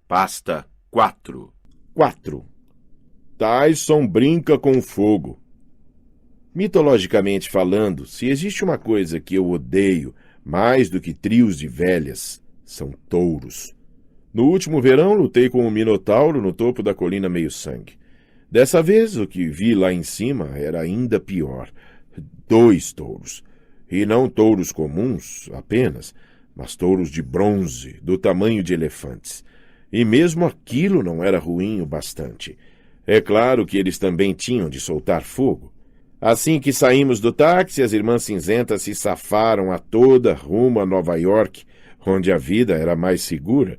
Pasta 4. 4. Tyson brinca com fogo. Mitologicamente falando, se existe uma coisa que eu odeio mais do que trios de velhas, são touros. No último verão, lutei com um minotauro no topo da colina Meio-Sangue. Dessa vez, o que vi lá em cima era ainda pior. 2 touros. E não touros comuns, apenas, mas touros de bronze, do tamanho de elefantes. E mesmo aquilo não era ruim o bastante. É claro que eles também tinham de soltar fogo. Assim que saímos do táxi, as irmãs cinzentas se safaram a toda rumo a Nova York, onde a vida era mais segura.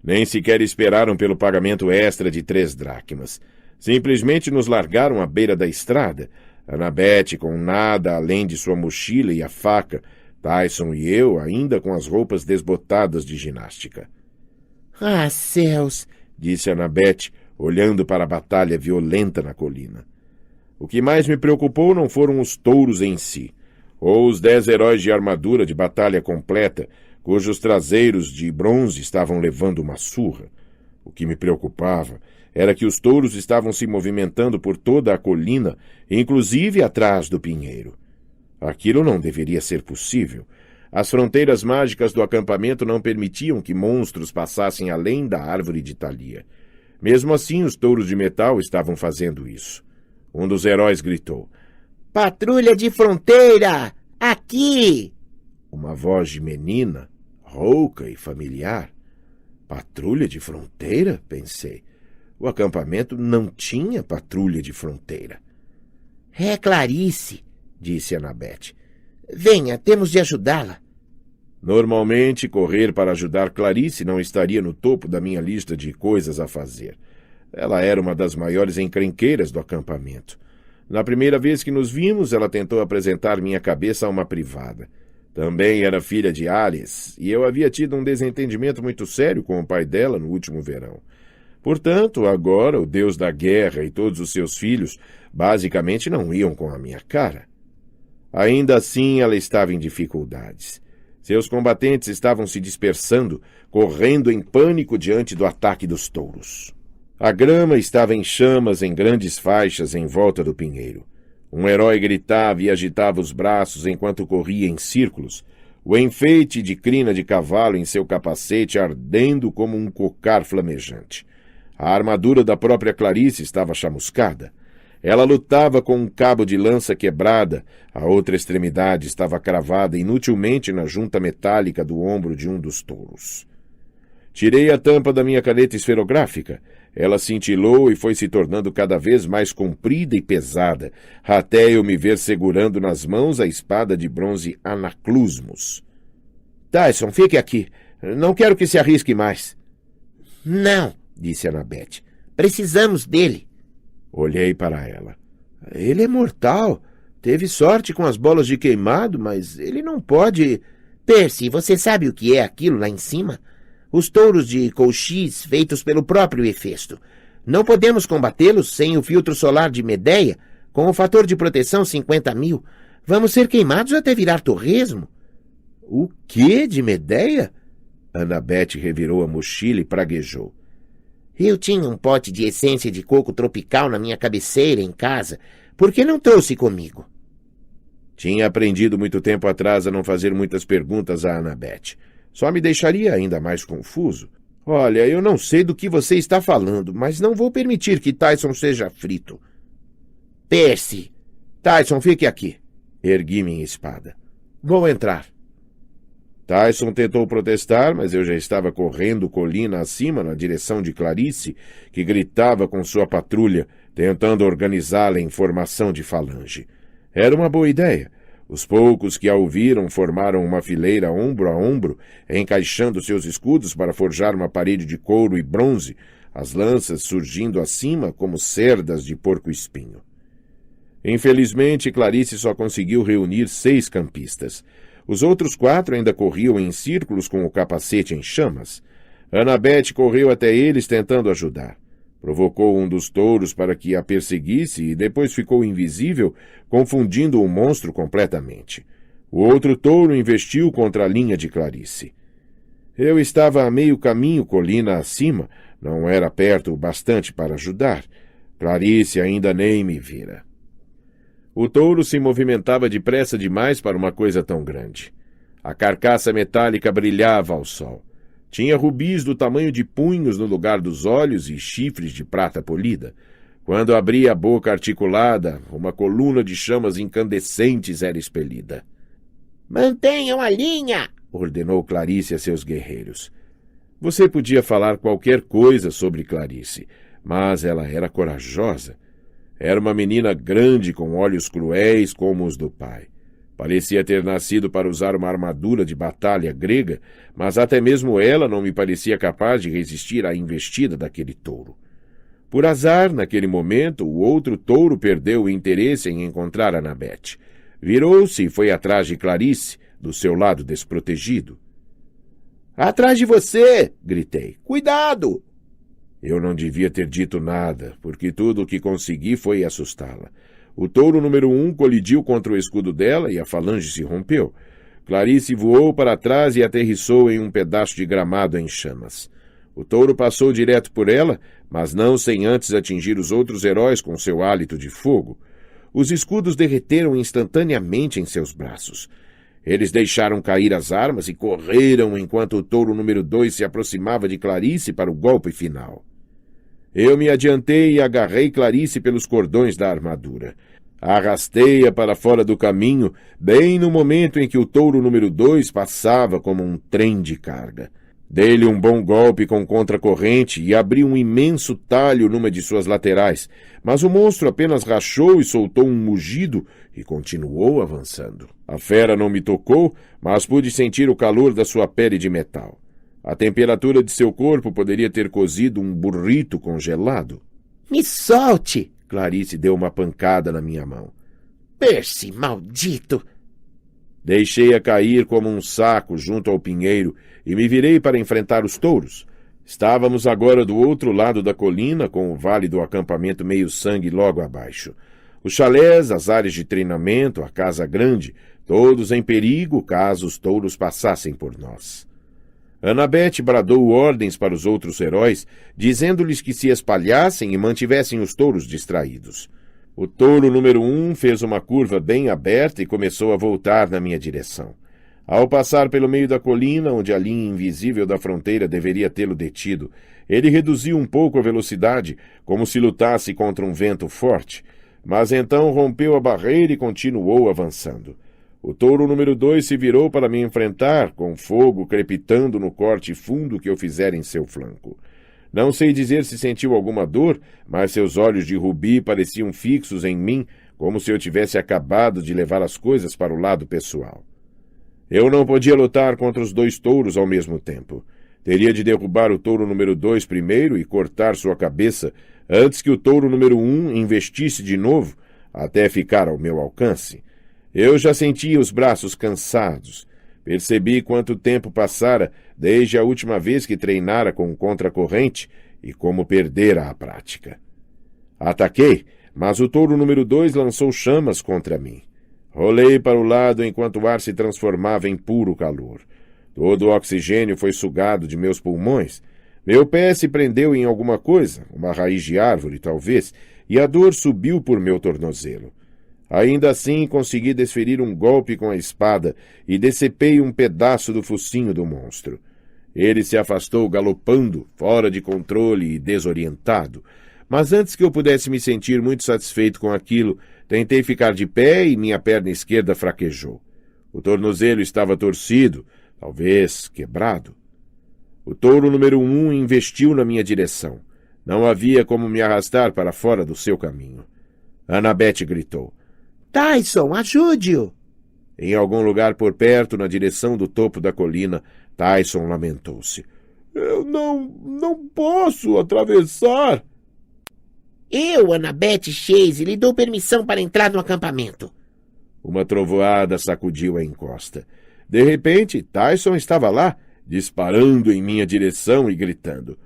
Nem sequer esperaram pelo pagamento extra de 3 dracmas. Simplesmente nos largaram à beira da estrada. Annabeth com nada além de sua mochila e a faca. Tyson e eu ainda com as roupas desbotadas de ginástica. Ah, céus! Disse Annabeth, olhando para a batalha violenta na colina. O que mais me preocupou não foram os touros em si, ou os 10 heróis de armadura de batalha completa, cujos traseiros de bronze estavam levando uma surra. O que me preocupava era que os touros estavam se movimentando por toda a colina, inclusive atrás do pinheiro. Aquilo não deveria ser possível. As fronteiras mágicas do acampamento não permitiam que monstros passassem além da árvore de Thalia. Mesmo assim, os touros de metal estavam fazendo isso. Um dos heróis gritou: Patrulha de fronteira! Aqui! Uma voz de menina, rouca e familiar. Patrulha de fronteira? Pensei. O acampamento não tinha patrulha de fronteira. É Clarice, disse Annabeth. Venha, temos de ajudá-la. Normalmente, correr para ajudar Clarice não estaria no topo da minha lista de coisas a fazer. Ela era uma das maiores encrenqueiras do acampamento. Na primeira vez que nos vimos, ela tentou apresentar minha cabeça a uma privada. Também era filha de Alice, e eu havia tido um desentendimento muito sério com o pai dela no último verão. Portanto, agora o deus da guerra e todos os seus filhos basicamente não iam com a minha cara. Ainda assim, ela estava em dificuldades. Seus combatentes estavam se dispersando, correndo em pânico diante do ataque dos touros. A grama estava em chamas em grandes faixas em volta do pinheiro. Um herói gritava e agitava os braços enquanto corria em círculos, o enfeite de crina de cavalo em seu capacete ardendo como um cocar flamejante. A armadura da própria Clarice estava chamuscada. Ela lutava com um cabo de lança quebrada, a outra extremidade estava cravada inutilmente na junta metálica do ombro de um dos touros. Tirei a tampa da minha caneta esferográfica. Ela cintilou e foi se tornando cada vez mais comprida e pesada, até eu me ver segurando nas mãos a espada de bronze Anaclusmus. Tyson, fique aqui. Não quero que se arrisque mais. Não, disse Annabeth. Precisamos dele. Olhei para ela. Ele é mortal. Teve sorte com as bolas de queimado, mas ele não pode... Percy, você sabe o que é aquilo lá em cima? Os touros de Colchis feitos pelo próprio Hefesto. Não podemos combatê-los sem o filtro solar de Medeia, com o fator de proteção 50.000. Vamos ser queimados até virar torresmo. O quê de Medeia? Annabeth revirou a mochila e praguejou. Eu tinha um pote de essência de coco tropical na minha cabeceira em casa. Por que não trouxe comigo? Tinha aprendido muito tempo atrás a não fazer muitas perguntas a Annabeth. Só me deixaria ainda mais confuso. Olha, eu não sei do que você está falando, mas não vou permitir que Tyson seja frito. Percy! Tyson, fique aqui. Ergui minha espada. Vou entrar. Tyson tentou protestar, mas eu já estava correndo colina acima na direção de Clarice, que gritava com sua patrulha, tentando organizá-la em formação de falange. Era uma boa ideia. Os poucos que a ouviram formaram uma fileira ombro a ombro, encaixando seus escudos para forjar uma parede de couro e bronze, as lanças surgindo acima como cerdas de porco-espinho. Infelizmente, Clarice só conseguiu reunir 6 campistas. Os outros 4 ainda corriam em círculos com o capacete em chamas. Annabeth correu até eles tentando ajudar. Provocou um dos touros para que a perseguisse e depois ficou invisível, confundindo o monstro completamente. O outro touro investiu contra a linha de Clarice. Eu estava a meio caminho colina acima, não era perto o bastante para ajudar. Clarice ainda nem me vira. O touro se movimentava depressa demais para uma coisa tão grande. A carcaça metálica brilhava ao sol. Tinha rubis do tamanho de punhos no lugar dos olhos e chifres de prata polida. Quando abria a boca articulada, uma coluna de chamas incandescentes era expelida. Mantenham a linha! Ordenou Clarice a seus guerreiros. Você podia falar qualquer coisa sobre Clarice, mas ela era corajosa. Era uma menina grande com olhos cruéis como os do pai. Parecia ter nascido para usar uma armadura de batalha grega, mas até mesmo ela não me parecia capaz de resistir à investida daquele touro. Por azar, naquele momento, o outro touro perdeu o interesse em encontrar Annabeth. Virou-se e foi atrás de Clarice, do seu lado desprotegido. Atrás de você! Gritei. Cuidado! Eu não devia ter dito nada, porque tudo o que consegui foi assustá-la. O touro número 1 colidiu contra o escudo dela e a falange se rompeu. Clarice voou para trás e aterrissou em um pedaço de gramado em chamas. O touro passou direto por ela, mas não sem antes atingir os outros heróis com seu hálito de fogo. Os escudos derreteram instantaneamente em seus braços. Eles deixaram cair as armas e correram enquanto o touro número 2 se aproximava de Clarice para o golpe final. Eu me adiantei e agarrei Clarice pelos cordões da armadura. Arrastei-a para fora do caminho, bem no momento em que o touro número 2 passava como um trem de carga. Dei-lhe um bom golpe com contracorrente e abri um imenso talho numa de suas laterais, mas o monstro apenas rachou e soltou um mugido e continuou avançando. A fera não me tocou, mas pude sentir o calor da sua pele de metal. A temperatura de seu corpo poderia ter cozido um burrito congelado. Me solte! Clarice deu uma pancada na minha mão. Percy, maldito! Deixei-a cair como um saco junto ao pinheiro e me virei para enfrentar os touros. Estávamos agora do outro lado da colina, com o vale do acampamento meio-sangue logo abaixo. Os chalés, as áreas de treinamento, a casa grande, todos em perigo caso os touros passassem por nós. Annabeth bradou ordens para os outros heróis, dizendo-lhes que se espalhassem e mantivessem os touros distraídos. O touro número 1 fez uma curva bem aberta e começou a voltar na minha direção. Ao passar pelo meio da colina, onde a linha invisível da fronteira deveria tê-lo detido, ele reduziu um pouco a velocidade, como se lutasse contra um vento forte, mas então rompeu a barreira e continuou avançando. O touro número 2 se virou para me enfrentar, com fogo crepitando no corte fundo que eu fizera em seu flanco. Não sei dizer se sentiu alguma dor, mas seus olhos de rubi pareciam fixos em mim, como se eu tivesse acabado de levar as coisas para o lado pessoal. Eu não podia lutar contra os 2 touros ao mesmo tempo. Teria de derrubar o touro número 2 primeiro e cortar sua cabeça antes que o touro número 1 investisse de novo, até ficar ao meu alcance. Eu já sentia os braços cansados. Percebi quanto tempo passara desde a última vez que treinara com contracorrente e como perdera a prática. Ataquei, mas o touro número 2 lançou chamas contra mim. Rolei para o lado enquanto o ar se transformava em puro calor. Todo o oxigênio foi sugado de meus pulmões. Meu pé se prendeu em alguma coisa, uma raiz de árvore talvez, e a dor subiu por meu tornozelo. Ainda assim consegui desferir um golpe com a espada e decepei um pedaço do focinho do monstro. Ele se afastou galopando, fora de controle e desorientado. Mas antes que eu pudesse me sentir muito satisfeito com aquilo, tentei ficar de pé e minha perna esquerda fraquejou. O tornozelo estava torcido, talvez quebrado. O touro número 1 investiu na minha direção. Não havia como me arrastar para fora do seu caminho. Annabeth gritou. Tyson, ajude-o! Em algum lugar por perto, na direção do topo da colina, Tyson lamentou-se. Eu não posso atravessar. Eu, Annabeth Chase, lhe dou permissão para entrar no acampamento. Uma trovoada sacudiu a encosta. De repente, Tyson estava lá, disparando em minha direção e gritando.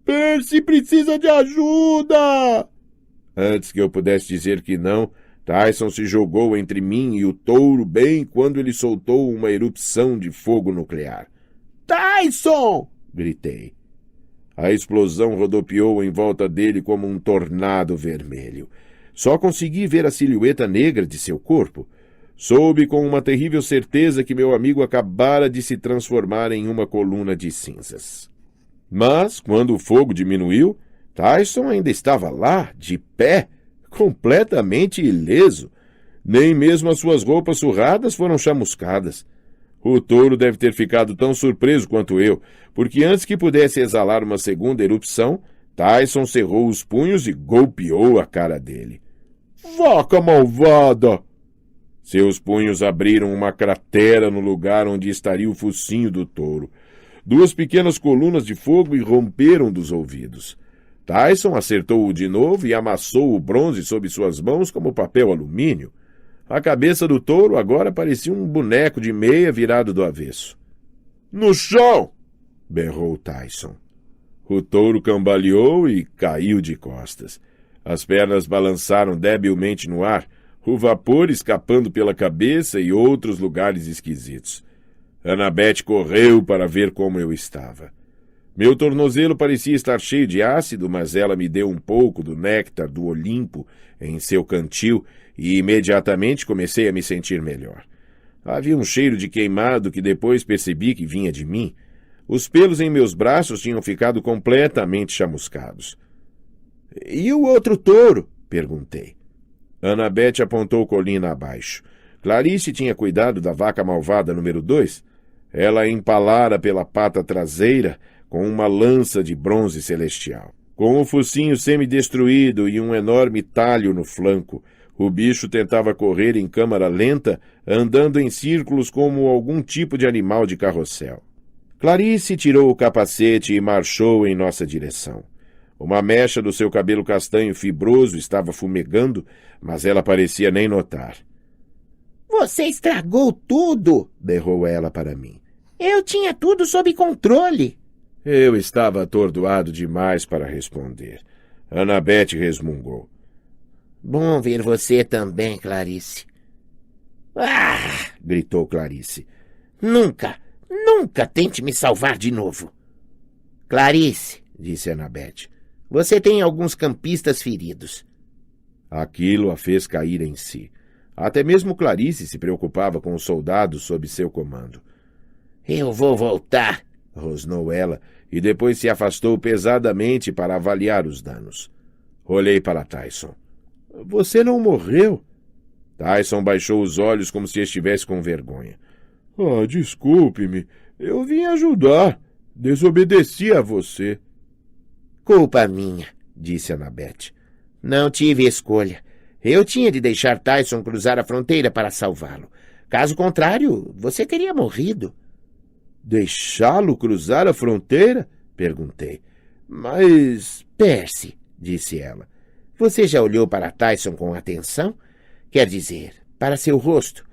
Percy precisa de ajuda! Antes que eu pudesse dizer que não, Tyson se jogou entre mim e o touro bem quando ele soltou uma erupção de fogo nuclear. Tyson! Gritei. A explosão rodopiou em volta dele como um tornado vermelho. Só consegui ver a silhueta negra de seu corpo. Soube com uma terrível certeza que meu amigo acabara de se transformar em uma coluna de cinzas. Mas, quando o fogo diminuiu, Tyson ainda estava lá, de pé, completamente ileso. Nem mesmo as suas roupas surradas foram chamuscadas. O touro deve ter ficado tão surpreso quanto eu, porque antes que pudesse exalar uma segunda erupção, Tyson cerrou os punhos e golpeou a cara dele. Vaca malvada! Seus punhos abriram uma cratera no lugar onde estaria o focinho do touro. 2 pequenas colunas de fogo irromperam dos ouvidos. Tyson acertou-o de novo e amassou o bronze sob suas mãos como papel alumínio. A cabeça do touro agora parecia um boneco de meia virado do avesso. — No chão! — berrou Tyson. O touro cambaleou e caiu de costas. As pernas balançaram debilmente no ar, o vapor escapando pela cabeça e outros lugares esquisitos. Annabeth correu para ver como eu estava. Meu tornozelo parecia estar cheio de ácido, mas ela me deu um pouco do néctar do Olimpo em seu cantil e imediatamente comecei a me sentir melhor. Havia um cheiro de queimado que depois percebi que vinha de mim. Os pelos em meus braços tinham ficado completamente chamuscados. — E o outro touro? — perguntei. Annabeth apontou colina abaixo. Clarice tinha cuidado da vaca malvada número 2. Ela a empalara pela pata traseira com uma lança de bronze celestial. Com o focinho semidestruído e um enorme talho no flanco, o bicho tentava correr em câmara lenta, andando em círculos como algum tipo de animal de carrossel. Clarice tirou o capacete e marchou em nossa direção. Uma mecha do seu cabelo castanho fibroso estava fumegando, mas ela parecia nem notar. — Você estragou tudo! — berrou ela para mim. — Eu tinha tudo sob controle. Eu estava atordoado demais para responder. Annabeth resmungou. — Bom ver você também, Clarice. — Ah! — gritou Clarice. — Nunca tente me salvar de novo. — Clarice, disse Annabeth, você tem alguns campistas feridos. Aquilo a fez cair em si. Até mesmo Clarice se preocupava com os soldados sob seu comando. — Eu vou voltar! — rosnou ela, e depois se afastou pesadamente para avaliar os danos. Olhei para Tyson. — Você não morreu? Tyson baixou os olhos como se estivesse com vergonha. — Ah, desculpe-me. Eu vim ajudar. Desobedeci a você. — Culpa minha, disse Annabeth. Não tive escolha. Eu tinha de deixar Tyson cruzar a fronteira para salvá-lo. Caso contrário, você teria morrido. — Deixá-lo cruzar a fronteira? Perguntei. — Mas... Percy, disse ela, você já olhou para Tyson com atenção? Quer dizer, para seu rosto.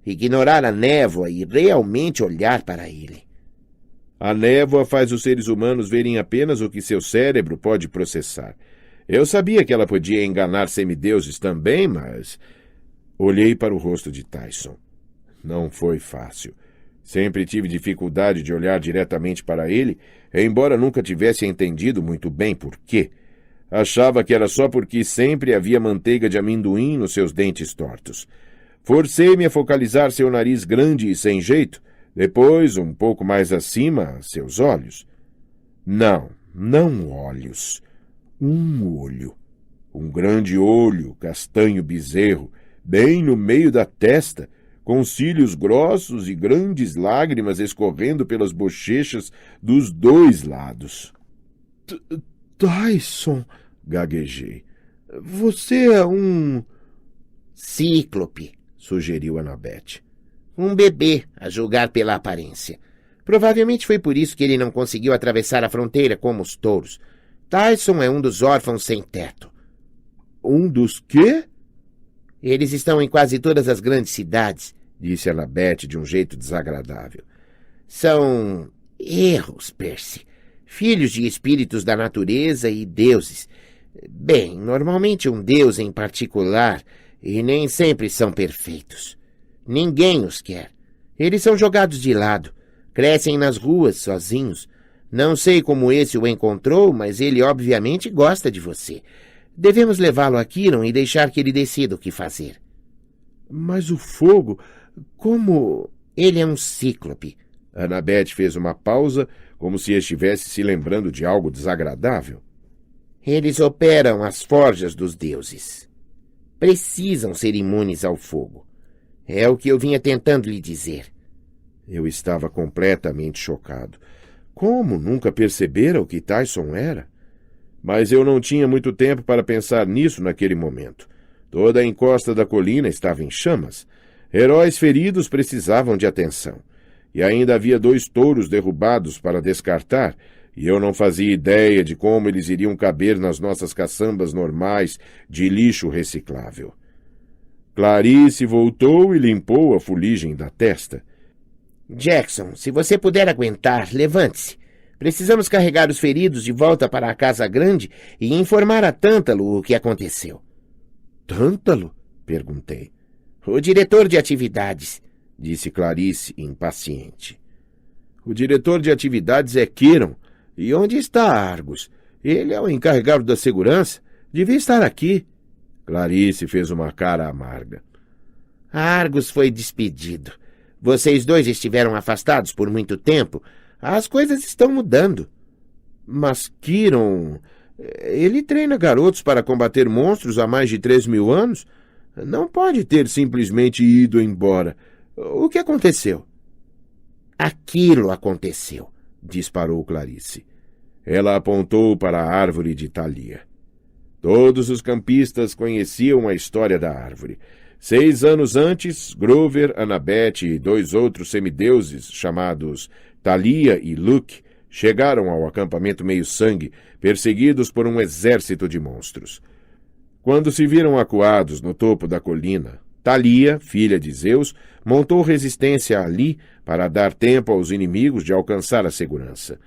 Ignorar a névoa e realmente olhar para ele. A névoa faz os seres humanos verem apenas o que seu cérebro pode processar. Eu sabia que ela podia enganar semideuses também, mas... Olhei para o rosto de Tyson. Não foi fácil. Sempre tive dificuldade de olhar diretamente para ele, embora nunca tivesse entendido muito bem por quê. Achava que era só porque sempre havia manteiga de amendoim nos seus dentes tortos. Forcei-me a focalizar seu nariz grande e sem jeito, depois, um pouco mais acima, seus olhos. Não olhos. Um olho. Um grande olho, castanho bezerro, bem no meio da testa, com cílios grossos e grandes lágrimas escorrendo pelas bochechas dos dois lados. Tyson, gaguejei. Você é um... Cíclope, sugeriu Annabeth. Um bebê, a julgar pela aparência. Provavelmente foi por isso que ele não conseguiu atravessar a fronteira como os touros. Tyson é um dos órfãos sem teto. Um dos quê? Eles estão em quase todas as grandes cidades, disse Annabeth de um jeito desagradável. São erros, Percy. Filhos de espíritos da natureza e deuses. Bem, normalmente um deus em particular, e nem sempre são perfeitos. Ninguém os quer. Eles são jogados de lado, crescem nas ruas sozinhos, Não sei como esse o encontrou, mas ele obviamente gosta de você. Devemos levá-lo a Quiron e deixar que ele decida o que fazer. Mas o fogo, como... Ele é um cíclope. Annabeth fez uma pausa, como se estivesse se lembrando de algo desagradável. Eles operam as forjas dos deuses. Precisam ser imunes ao fogo. É o que eu vinha tentando lhe dizer. Eu estava completamente chocado. Como nunca percebera o que Tyson era? Mas eu não tinha muito tempo para pensar nisso naquele momento. Toda a encosta da colina estava em chamas. Heróis feridos precisavam de atenção. E ainda havia 2 touros derrubados para descartar, e eu não fazia ideia de como eles iriam caber nas nossas caçambas normais de lixo reciclável. Clarice voltou e limpou a fuligem da testa. Jackson, se você puder aguentar, levante-se. Precisamos carregar os feridos de volta para a Casa Grande e informar a Tântalo o que aconteceu. Tântalo? Perguntei. O diretor de atividades, disse Clarice, impaciente. O diretor de atividades é Quiron. E onde está Argus? Ele é o encarregado da segurança. Devia estar aqui. Clarice fez uma cara amarga. Argus foi despedido. Vocês 2 estiveram afastados por muito tempo. As coisas estão mudando. Mas Quiron... Ele treina garotos para combater monstros há mais de 3.000 anos. Não pode ter simplesmente ido embora. O que aconteceu? Aquilo aconteceu, disparou Clarice. Ela apontou para a árvore de Thalia. Todos os campistas conheciam a história da árvore. 6 anos antes, Grover, Annabeth e 2 outros semideuses, chamados Thalia e Luke, chegaram ao acampamento Meio-Sangue, perseguidos por um exército de monstros. Quando se viram acuados no topo da colina, Thalia, filha de Zeus, montou resistência ali para dar tempo aos inimigos de alcançar a segurança.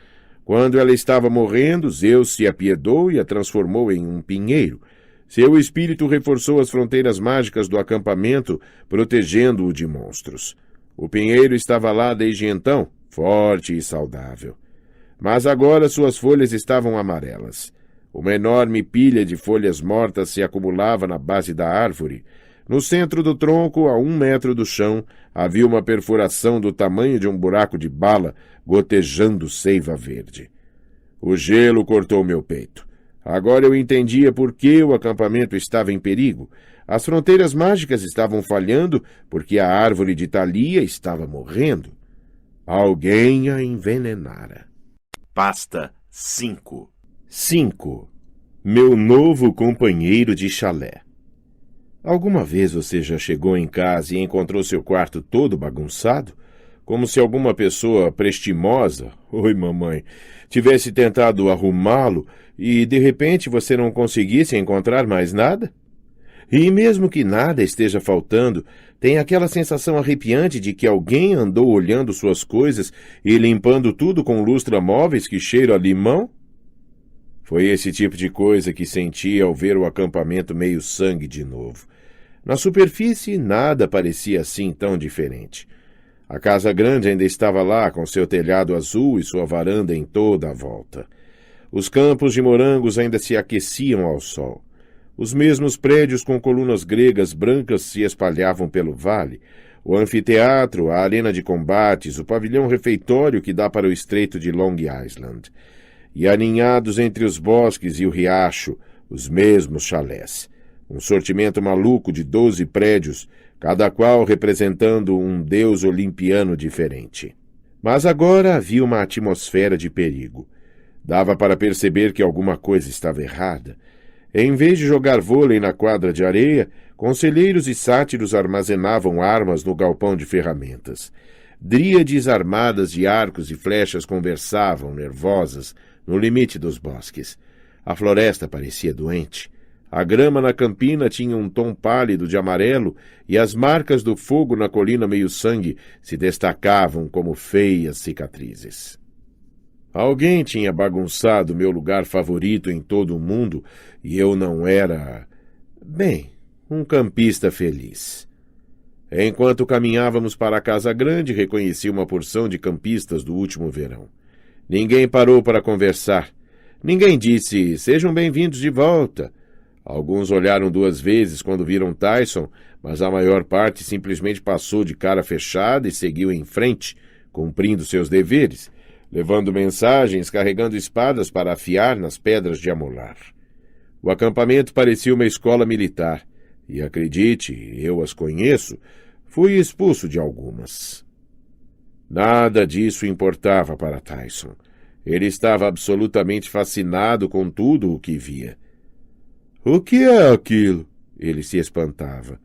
Quando ela estava morrendo, Zeus se apiedou e a transformou em um pinheiro. Seu espírito reforçou as fronteiras mágicas do acampamento, protegendo-o de monstros. O pinheiro estava lá desde então, forte e saudável. Mas agora suas folhas estavam amarelas. Uma enorme pilha de folhas mortas se acumulava na base da árvore. No centro do tronco, a 1 metro do chão, havia uma perfuração do tamanho de um buraco de bala, gotejando seiva verde. O gelo cortou meu peito. Agora eu entendia por que o acampamento estava em perigo. As fronteiras mágicas estavam falhando porque a árvore de Thalia estava morrendo. Alguém a envenenara. Pasta 5. 5. Meu novo companheiro de chalé. Alguma vez você já chegou em casa e encontrou seu quarto todo bagunçado? Como se alguma pessoa prestimosa, oi mamãe, tivesse tentado arrumá-lo e de repente você não conseguisse encontrar mais nada? E mesmo que nada esteja faltando, tem aquela sensação arrepiante de que alguém andou olhando suas coisas e limpando tudo com lustra-móveis que cheira a limão? Foi esse tipo de coisa que senti ao ver o acampamento Meio-Sangue de novo. Na superfície, nada parecia assim tão diferente. A Casa Grande ainda estava lá, com seu telhado azul e sua varanda em toda a volta. Os campos de morangos ainda se aqueciam ao sol. Os mesmos prédios com colunas gregas brancas se espalhavam pelo vale. O anfiteatro, a arena de combates, o pavilhão refeitório que dá para o estreito de Long Island. E aninhados entre os bosques e o riacho, os mesmos chalés. Um sortimento maluco de 12 prédios, cada qual representando um deus olimpiano diferente. Mas agora havia uma atmosfera de perigo. Dava para perceber que alguma coisa estava errada. Em vez de jogar vôlei na quadra de areia, conselheiros e sátiros armazenavam armas no galpão de ferramentas. Dríades armadas de arcos e flechas conversavam, nervosas, no limite dos bosques. A floresta parecia doente. A grama na campina tinha um tom pálido de amarelo e as marcas do fogo na colina Meio-Sangue se destacavam como feias cicatrizes. Alguém tinha bagunçado meu lugar favorito em todo o mundo e eu não era... bem, um campista feliz. Enquanto caminhávamos para a Casa Grande, reconheci uma porção de campistas do último verão. Ninguém parou para conversar. Ninguém disse, sejam bem-vindos de volta. Alguns olharam 2 vezes quando viram Tyson, mas a maior parte simplesmente passou de cara fechada e seguiu em frente, cumprindo seus deveres, levando mensagens, carregando espadas para afiar nas pedras de amolar. O acampamento parecia uma escola militar, e acredite, eu as conheço, fui expulso de algumas. Nada disso importava para Tyson. Ele estava absolutamente fascinado com tudo o que via. O que é aquilo? Ele se espantava.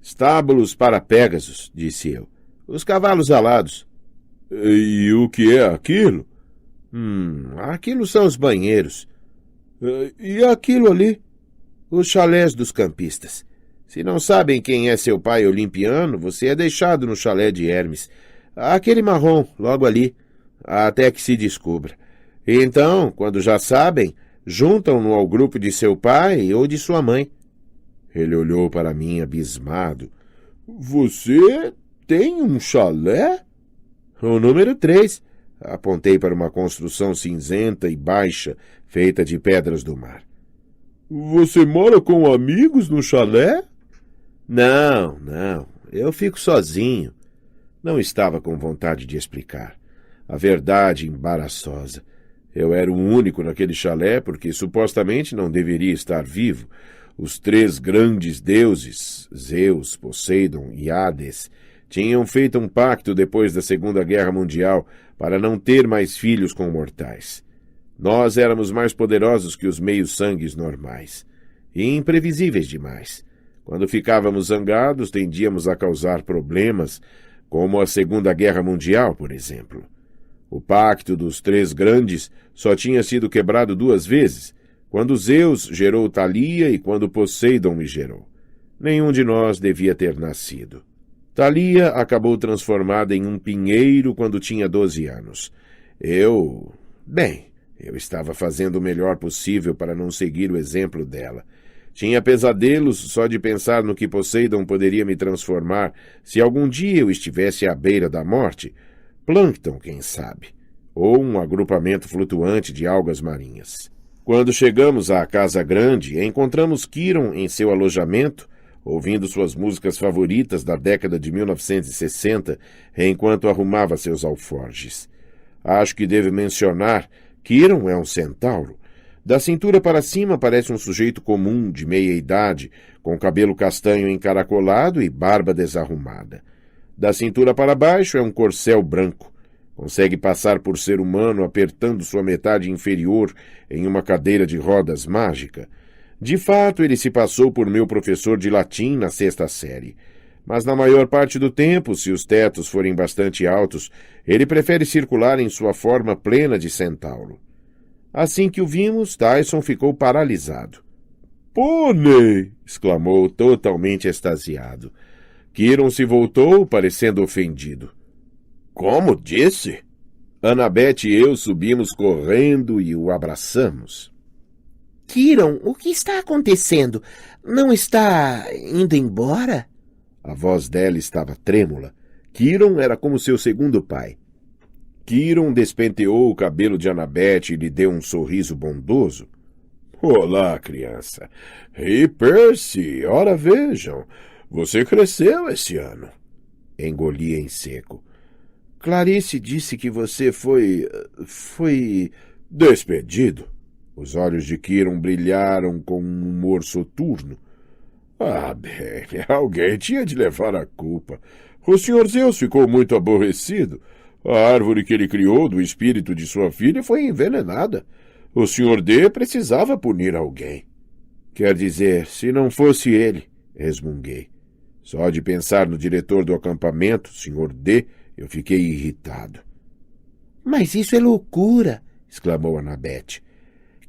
Estábulos para Pégasos, disse eu. Os cavalos alados. E o que é aquilo? Aquilo são os banheiros. E aquilo ali? Os chalés dos campistas. Se não sabem quem é seu pai olimpiano, você é deixado no chalé de Hermes. Aquele marrom, logo ali, até que se descubra. Então, quando já sabem, juntam-no ao grupo de seu pai ou de sua mãe. Ele olhou para mim abismado. Você tem um chalé? O número 3. Apontei para uma construção cinzenta e baixa, feita de pedras do mar. Você mora com amigos no chalé? Não. Eu fico sozinho. Não estava com vontade de explicar. A verdade embaraçosa. Eu era o único naquele chalé porque supostamente não deveria estar vivo. Os 3 grandes deuses, Zeus, Poseidon e Hades, tinham feito um pacto depois da Segunda Guerra Mundial para não ter mais filhos com mortais. Nós éramos mais poderosos que os meios-sangues normais. E imprevisíveis demais. Quando ficávamos zangados, tendíamos a causar problemas, como a Segunda Guerra Mundial, por exemplo. O pacto dos 3 grandes só tinha sido quebrado 2 vezes, quando Zeus gerou Thalia e quando Poseidon me gerou. Nenhum de nós devia ter nascido. Thalia acabou transformada em um pinheiro quando tinha 12 anos. Eu estava fazendo o melhor possível para não seguir o exemplo dela. Tinha pesadelos só de pensar no que Poseidon poderia me transformar se algum dia eu estivesse à beira da morte. Plâncton, quem sabe? Ou um agrupamento flutuante de algas marinhas. Quando chegamos à Casa Grande, encontramos Quiron em seu alojamento, ouvindo suas músicas favoritas da década de 1960, enquanto arrumava seus alforjes. Acho que devo mencionar, Quiron é um centauro. Da cintura para cima parece um sujeito comum, de meia-idade, com cabelo castanho encaracolado e barba desarrumada. Da cintura para baixo é um corcel branco. Consegue passar por ser humano apertando sua metade inferior em uma cadeira de rodas mágica. De fato, ele se passou por meu professor de latim na 6ª série. Mas na maior parte do tempo, se os tetos forem bastante altos, ele prefere circular em sua forma plena de centauro. Assim que o vimos, Tyson ficou paralisado. "Pônei!" exclamou, totalmente extasiado. Quiron se voltou, parecendo ofendido. "Como disse?" Annabeth e eu subimos correndo e o abraçamos. Quiron, o que está acontecendo? Não está indo embora? A voz dela estava trêmula. Quiron era como seu segundo pai. Quiron despenteou o cabelo de Annabeth e lhe deu um sorriso bondoso. "Olá, criança. E Percy, ora vejam, você cresceu esse ano." Engoli em seco. "Clarice disse que você foi despedido." Os olhos de Quiron brilharam com um humor soturno. Bem, alguém tinha de levar a culpa. O Sr. Zeus ficou muito aborrecido. A árvore que ele criou do espírito de sua filha foi envenenada. O Sr. D precisava punir alguém. Quer dizer, se não fosse ele, resmunguei. Só de pensar no diretor do acampamento, Sr. D, eu fiquei irritado. Mas isso é loucura, exclamou Annabeth.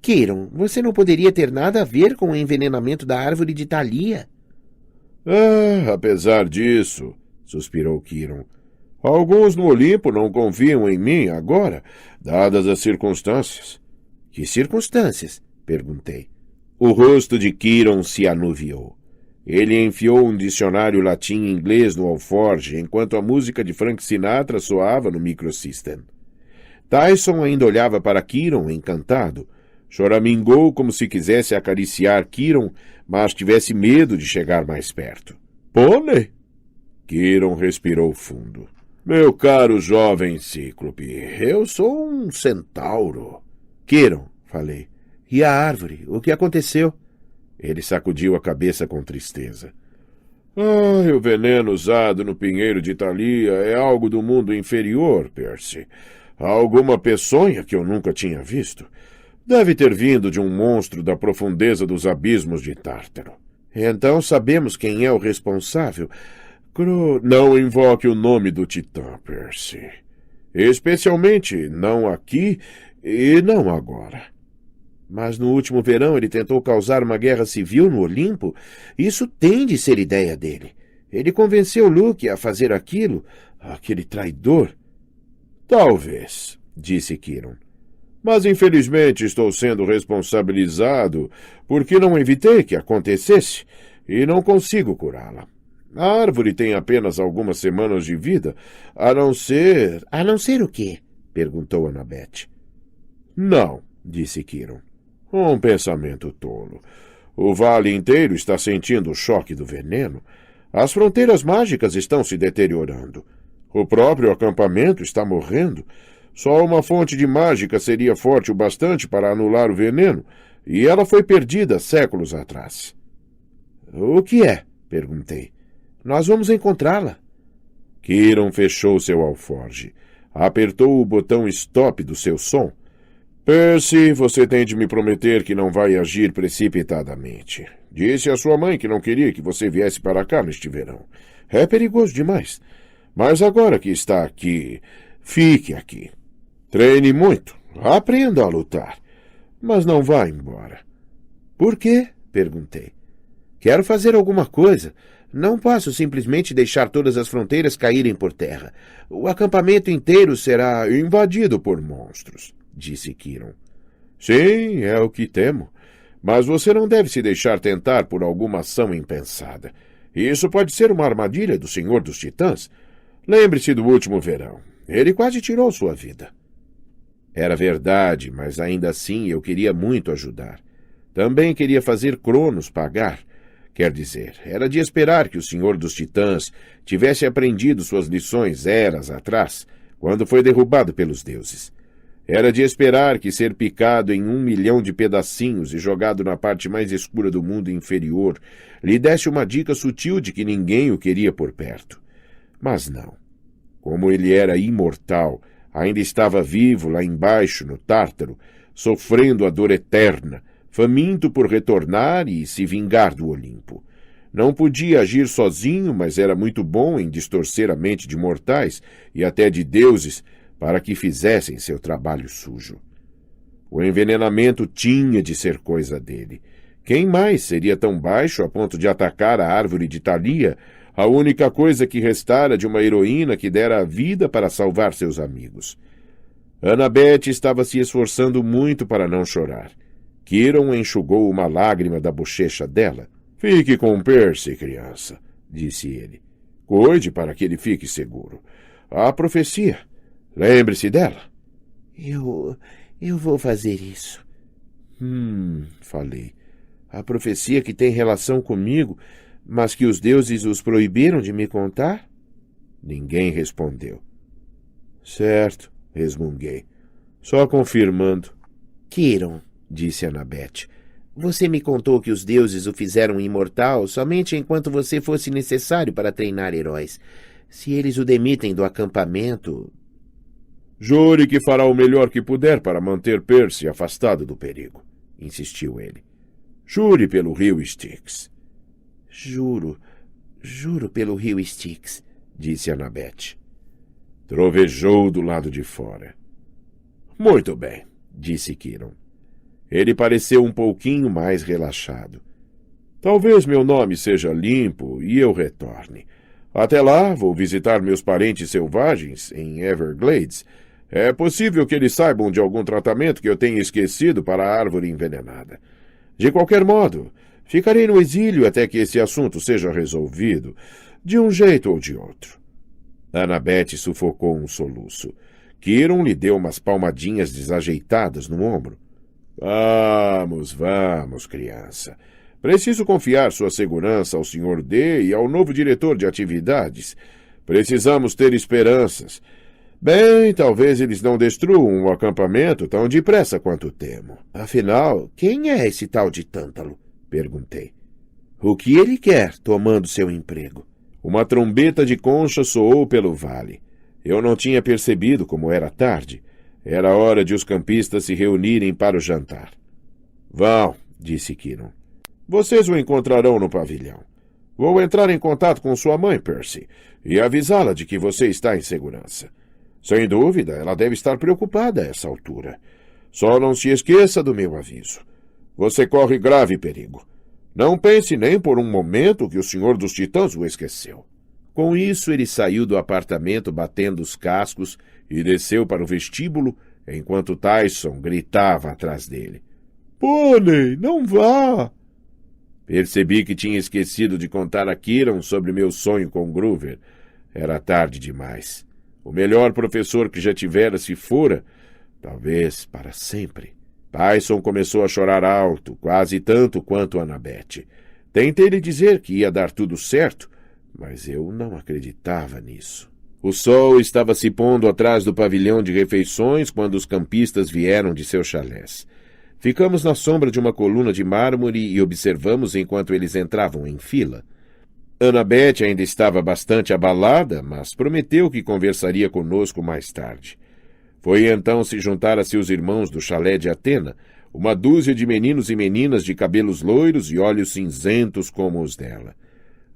Quiron, você não poderia ter nada a ver com o envenenamento da árvore de Thalia. Apesar disso, suspirou Quiron, alguns no Olimpo não confiam em mim agora, dadas as circunstâncias. Que circunstâncias? Perguntei. O rosto de Quiron se anuviou. Ele enfiou um dicionário latim e inglês no alforje, enquanto a música de Frank Sinatra soava no microsystem. Tyson ainda olhava para Kiron encantado. Choramingou como se quisesse acariciar Kiron, mas tivesse medo de chegar mais perto. Pônei? Kiron respirou fundo. Meu caro jovem cíclope, eu sou um centauro. Kiron, falei. E a árvore? O que aconteceu? Ele sacudiu a cabeça com tristeza. O veneno usado no pinheiro de Thalia é algo do mundo inferior, Percy. Há alguma peçonha que eu nunca tinha visto. Deve ter vindo de um monstro da profundeza dos abismos de Tártaro. Então sabemos quem é o responsável. Não invoque o nome do Titã, Percy. Especialmente não aqui e não agora. Mas no último verão ele tentou causar uma guerra civil no Olimpo. Isso tem de ser ideia dele. Ele convenceu Luke a fazer aquilo, aquele traidor. Talvez, disse Kiron. Mas infelizmente estou sendo responsabilizado porque não evitei que acontecesse e não consigo curá-la. A árvore tem apenas algumas semanas de vida, a não ser... A não ser o quê? Perguntou Annabeth. Não, disse Kiron. Um pensamento tolo. O vale inteiro está sentindo o choque do veneno. As fronteiras mágicas estão se deteriorando. O próprio acampamento está morrendo. Só uma fonte de mágica seria forte o bastante para anular o veneno, e ela foi perdida séculos atrás. O que é? Perguntei. Nós vamos encontrá-la. Kiron fechou seu alforge. Apertou o botão stop do seu som. Percy, você tem de me prometer que não vai agir precipitadamente. Disse à sua mãe que não queria que você viesse para cá neste verão. É perigoso demais. Mas agora que está aqui, fique aqui. Treine muito, aprenda a lutar. Mas não vá embora. Por quê? Perguntei. Quero fazer alguma coisa. Não posso simplesmente deixar todas as fronteiras caírem por terra. O acampamento inteiro será invadido por monstros, disse Kiron. Sim, é o que temo. Mas você não deve se deixar tentar por alguma ação impensada. Isso pode ser uma armadilha do Senhor dos Titãs. Lembre-se do último verão. Ele quase tirou sua vida. Era verdade, mas ainda assim eu queria muito ajudar. Também queria fazer Cronos pagar. Quer dizer, era de esperar que o Senhor dos Titãs tivesse aprendido suas lições eras atrás, quando foi derrubado pelos deuses. Era de esperar que ser picado em 1 milhão de pedacinhos e jogado na parte mais escura do mundo inferior lhe desse uma dica sutil de que ninguém o queria por perto. Mas não. Como ele era imortal, ainda estava vivo lá embaixo, no Tártaro, sofrendo a dor eterna, faminto por retornar e se vingar do Olimpo. Não podia agir sozinho, mas era muito bom em distorcer a mente de mortais e até de deuses para que fizessem seu trabalho sujo. O envenenamento tinha de ser coisa dele. Quem mais seria tão baixo a ponto de atacar a árvore de Thalia, a única coisa que restara de uma heroína que dera a vida para salvar seus amigos? Annabeth estava se esforçando muito para não chorar. Kiron enxugou uma lágrima da bochecha dela. Fique com Percy, criança, disse ele. Cuide para que ele fique seguro. A profecia. Lembre-se dela. Eu vou fazer isso. Falei. A profecia que tem relação comigo, mas que os deuses os proibiram de me contar? Ninguém respondeu. Certo, resmunguei. Só confirmando. Kiron, disse Annabeth, você me contou que os deuses o fizeram imortal somente enquanto você fosse necessário para treinar heróis. Se eles o demitem do acampamento... Jure que fará o melhor que puder para manter Percy afastado do perigo, insistiu ele. Jure pelo rio Styx. Juro pelo rio Styx, disse Annabeth. Trovejou do lado de fora. Muito bem, disse Kiron. Ele pareceu um pouquinho mais relaxado. Talvez meu nome seja limpo e eu retorne. Até lá, vou visitar meus parentes selvagens em Everglades. É possível que eles saibam de algum tratamento que eu tenha esquecido para a árvore envenenada. De qualquer modo, ficarei no exílio até que esse assunto seja resolvido, de um jeito ou de outro. Annabeth sufocou um soluço. Kiron lhe deu umas palmadinhas desajeitadas no ombro. Vamos, criança. Preciso confiar sua segurança ao Sr. D e ao novo diretor de atividades. Precisamos ter esperanças. Bem, talvez eles não destruam o acampamento tão depressa quanto temo. Afinal, quem é esse tal de Tântalo? Perguntei. O que ele quer, tomando seu emprego? Uma trombeta de concha soou pelo vale. Eu não tinha percebido como era tarde. Era hora de os campistas se reunirem para o jantar. Vão, disse Kiron. Vocês o encontrarão no pavilhão. Vou entrar em contato com sua mãe, Percy, e avisá-la de que você está em segurança. Sem dúvida, ela deve estar preocupada a essa altura. Só não se esqueça do meu aviso. Você corre grave perigo. Não pense nem por um momento que o Senhor dos Titãs o esqueceu. Com isso, ele saiu do apartamento batendo os cascos e desceu para o vestíbulo, enquanto Tyson gritava atrás dele. Pônei, não vá! Percebi que tinha esquecido de contar a Kiron sobre meu sonho com Groover. Era tarde demais. O melhor professor que já tivera se fora, talvez para sempre. Tyson começou a chorar alto, quase tanto quanto Annabeth. Tentei lhe dizer que ia dar tudo certo, mas eu não acreditava nisso. O sol estava se pondo atrás do pavilhão de refeições quando os campistas vieram de seus chalés. Ficamos na sombra de uma coluna de mármore e observamos enquanto eles entravam em fila. Annabeth ainda estava bastante abalada, mas prometeu que conversaria conosco mais tarde. Foi então se juntar a seus irmãos do chalé de Atena, uma dúzia de meninos e meninas de cabelos loiros e olhos cinzentos como os dela.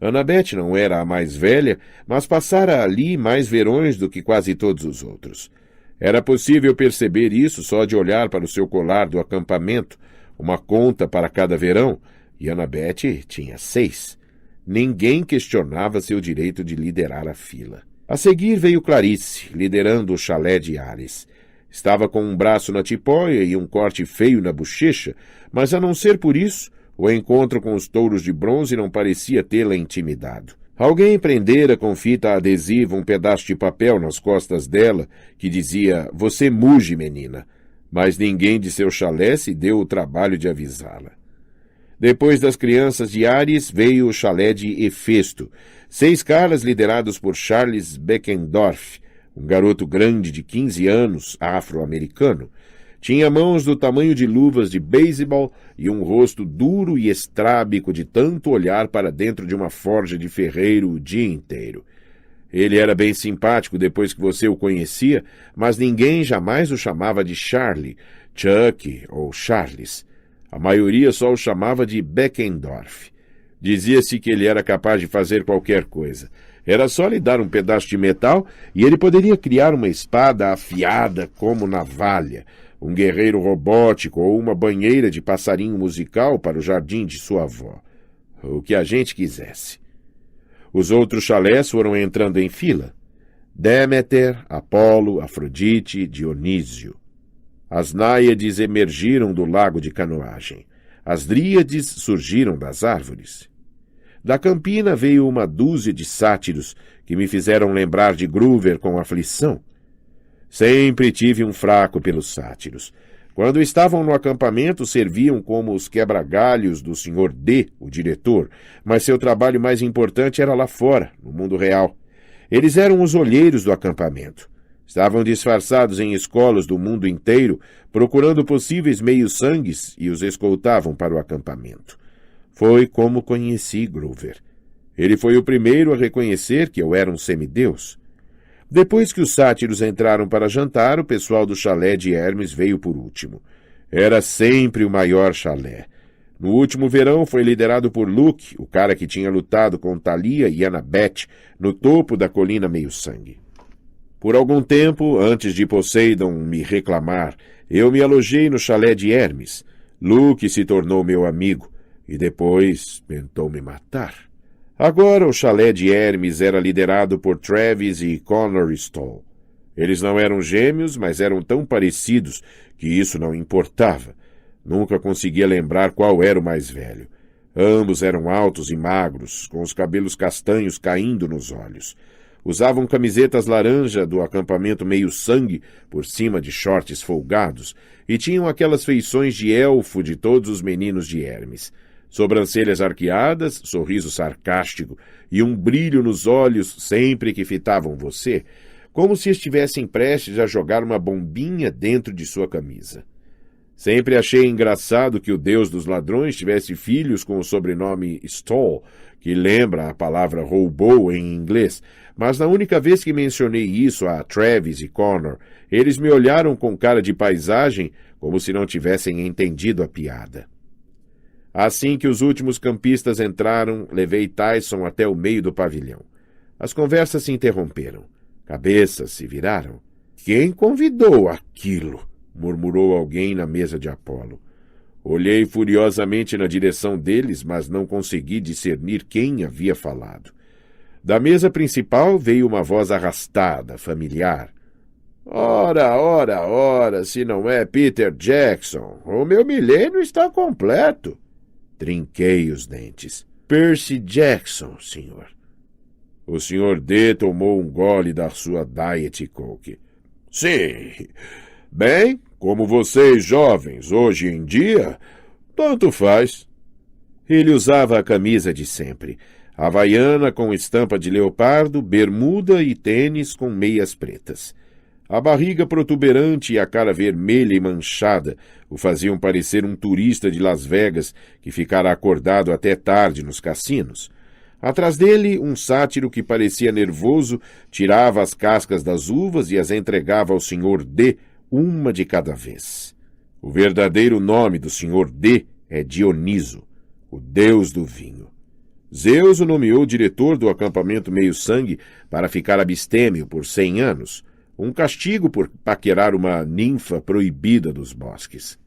Annabeth não era a mais velha, mas passara ali mais verões do que quase todos os outros. Era possível perceber isso só de olhar para o seu colar do acampamento, uma conta para cada verão, e Annabeth tinha 6. Ninguém questionava seu direito de liderar a fila. A seguir veio Clarice, liderando o chalé de Ares. Estava com um braço na tipóia e um corte feio na bochecha, mas a não ser por isso, o encontro com os touros de bronze não parecia tê-la intimidado. Alguém prendera com fita adesiva um pedaço de papel nas costas dela que dizia, "Você muge, menina", mas ninguém de seu chalé se deu o trabalho de avisá-la. Depois das crianças de Ares veio o chalé de Hefesto, 6 caras liderados por Charles Beckendorf, um garoto grande de 15 anos, afro-americano. Tinha mãos do tamanho de luvas de beisebol e um rosto duro e estrábico de tanto olhar para dentro de uma forja de ferreiro o dia inteiro. Ele era bem simpático depois que você o conhecia, mas ninguém jamais o chamava de Charlie, Chuck ou Charles. A maioria só o chamava de Beckendorf. Dizia-se que ele era capaz de fazer qualquer coisa. Era só lhe dar um pedaço de metal e ele poderia criar uma espada afiada como navalha, um guerreiro robótico ou uma banheira de passarinho musical para o jardim de sua avó. O que a gente quisesse. Os outros chalés foram entrando em fila. Démeter, Apolo, Afrodite, Dionísio. As náiades emergiram do lago de canoagem. As dríades surgiram das árvores. Da campina veio uma dúzia de sátiros que me fizeram lembrar de Groover com aflição. Sempre tive um fraco pelos sátiros. Quando estavam no acampamento, serviam como os quebra-galhos do Sr. D, o diretor, mas seu trabalho mais importante era lá fora, no mundo real. Eles eram os olheiros do acampamento. Estavam disfarçados em escolas do mundo inteiro, procurando possíveis meios-sangues e os escoltavam para o acampamento. Foi como conheci Groover. Ele foi o primeiro a reconhecer que eu era um semideus. Depois que os sátiros entraram para jantar, o pessoal do chalé de Hermes veio por último. Era sempre o maior chalé. No último verão foi liderado por Luke, o cara que tinha lutado com Thalia e Annabeth no topo da colina meio-sangue. Por algum tempo, antes de Poseidon me reclamar, eu me alojei no chalé de Hermes. Luke se tornou meu amigo e depois tentou me matar. Agora o chalé de Hermes era liderado por Travis e Connor Stoll. Eles não eram gêmeos, mas eram tão parecidos que isso não importava. Nunca conseguia lembrar qual era o mais velho. Ambos eram altos e magros, com os cabelos castanhos caindo nos olhos. Usavam camisetas laranja do acampamento meio-sangue por cima de shorts folgados e tinham aquelas feições de elfo de todos os meninos de Hermes. Sobrancelhas arqueadas, sorriso sarcástico e um brilho nos olhos sempre que fitavam você, como se estivessem prestes a jogar uma bombinha dentro de sua camisa. Sempre achei engraçado que o deus dos ladrões tivesse filhos com o sobrenome Stoll, que lembra a palavra roubou em inglês, mas na única vez que mencionei isso a Travis e Connor, eles me olharam com cara de paisagem como se não tivessem entendido a piada. Assim que os últimos campistas entraram, levei Tyson até o meio do pavilhão. As conversas se interromperam. Cabeças se viraram. Quem convidou aquilo? Murmurou alguém na mesa de Apolo. Olhei furiosamente na direção deles, mas não consegui discernir quem havia falado. Da mesa principal veio uma voz arrastada, familiar. Ora, se não é Peter Jackson, o meu milênio está completo. Trinquei os dentes. Percy Jackson, senhor. O Sr. D tomou um gole da sua Diet Coke. Sim. Bem, como vocês jovens hoje em dia, tanto faz. Ele usava a camisa de sempre, havaiana com estampa de leopardo, bermuda e tênis com meias pretas. A barriga protuberante e a cara vermelha e manchada o faziam parecer um turista de Las Vegas que ficara acordado até tarde nos cassinos. Atrás dele, um sátiro que parecia nervoso tirava as cascas das uvas e as entregava ao Sr. D, uma de cada vez. O verdadeiro nome do Sr. D é Dioniso, o deus do vinho. Zeus o nomeou diretor do acampamento meio-sangue para ficar abstêmio por 100 anos, um castigo por paquerar uma ninfa proibida dos bosques.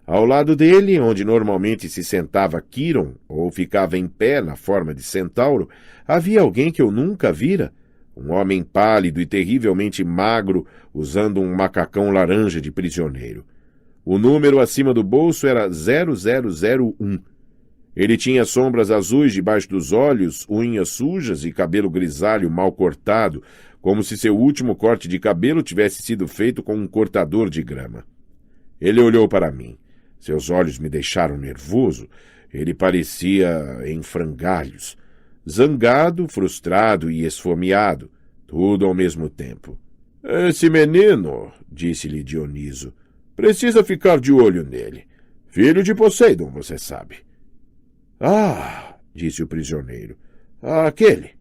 Ao lado dele, onde normalmente se sentava Quiron, ou ficava em pé na forma de centauro, havia alguém que eu nunca vira, um homem pálido e terrivelmente magro, usando um macacão laranja de prisioneiro. O número acima do bolso era 0001. Ele tinha sombras azuis debaixo dos olhos, unhas sujas e cabelo grisalho mal cortado, como se seu último corte de cabelo tivesse sido feito com um cortador de grama. Ele olhou para mim. Seus olhos me deixaram nervoso. Ele parecia em frangalhos. Zangado, frustrado e esfomeado, tudo ao mesmo tempo. Esse menino, disse-lhe Dioniso, precisa ficar de olho nele. Filho de Poseidon, você sabe. Ah, disse o prisioneiro, aquele.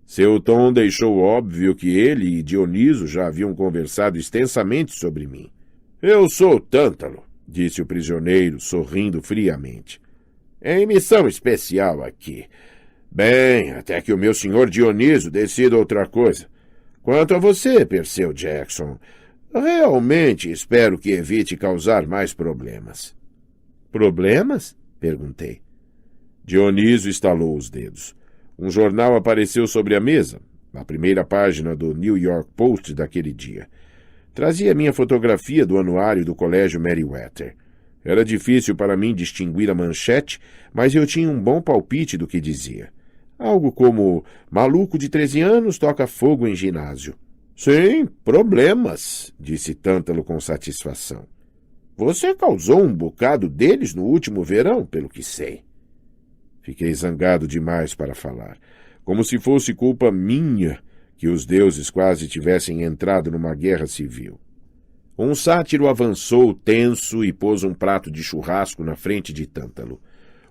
Seu tom deixou óbvio que ele e Dioniso já haviam conversado extensamente sobre mim. Eu sou Tântalo, disse o prisioneiro, sorrindo friamente. Em missão especial aqui. Bem, até que o meu senhor Dioniso decida outra coisa. Quanto a você, Perseu Jackson, realmente espero que evite causar mais problemas. Problemas? Perguntei. Dioniso estalou os dedos. Um jornal apareceu sobre a mesa, na primeira página do New York Post daquele dia. Trazia minha fotografia do anuário do Colégio Merriweather. Era difícil para mim distinguir a manchete, mas eu tinha um bom palpite do que dizia. Algo como, maluco de 13 anos toca fogo em ginásio. Sim, problemas, disse Tântalo com satisfação. Você causou um bocado deles no último verão, pelo que sei. Fiquei zangado demais para falar, como se fosse culpa minha que os deuses quase tivessem entrado numa guerra civil. Um sátiro avançou tenso e pôs um prato de churrasco na frente de Tântalo.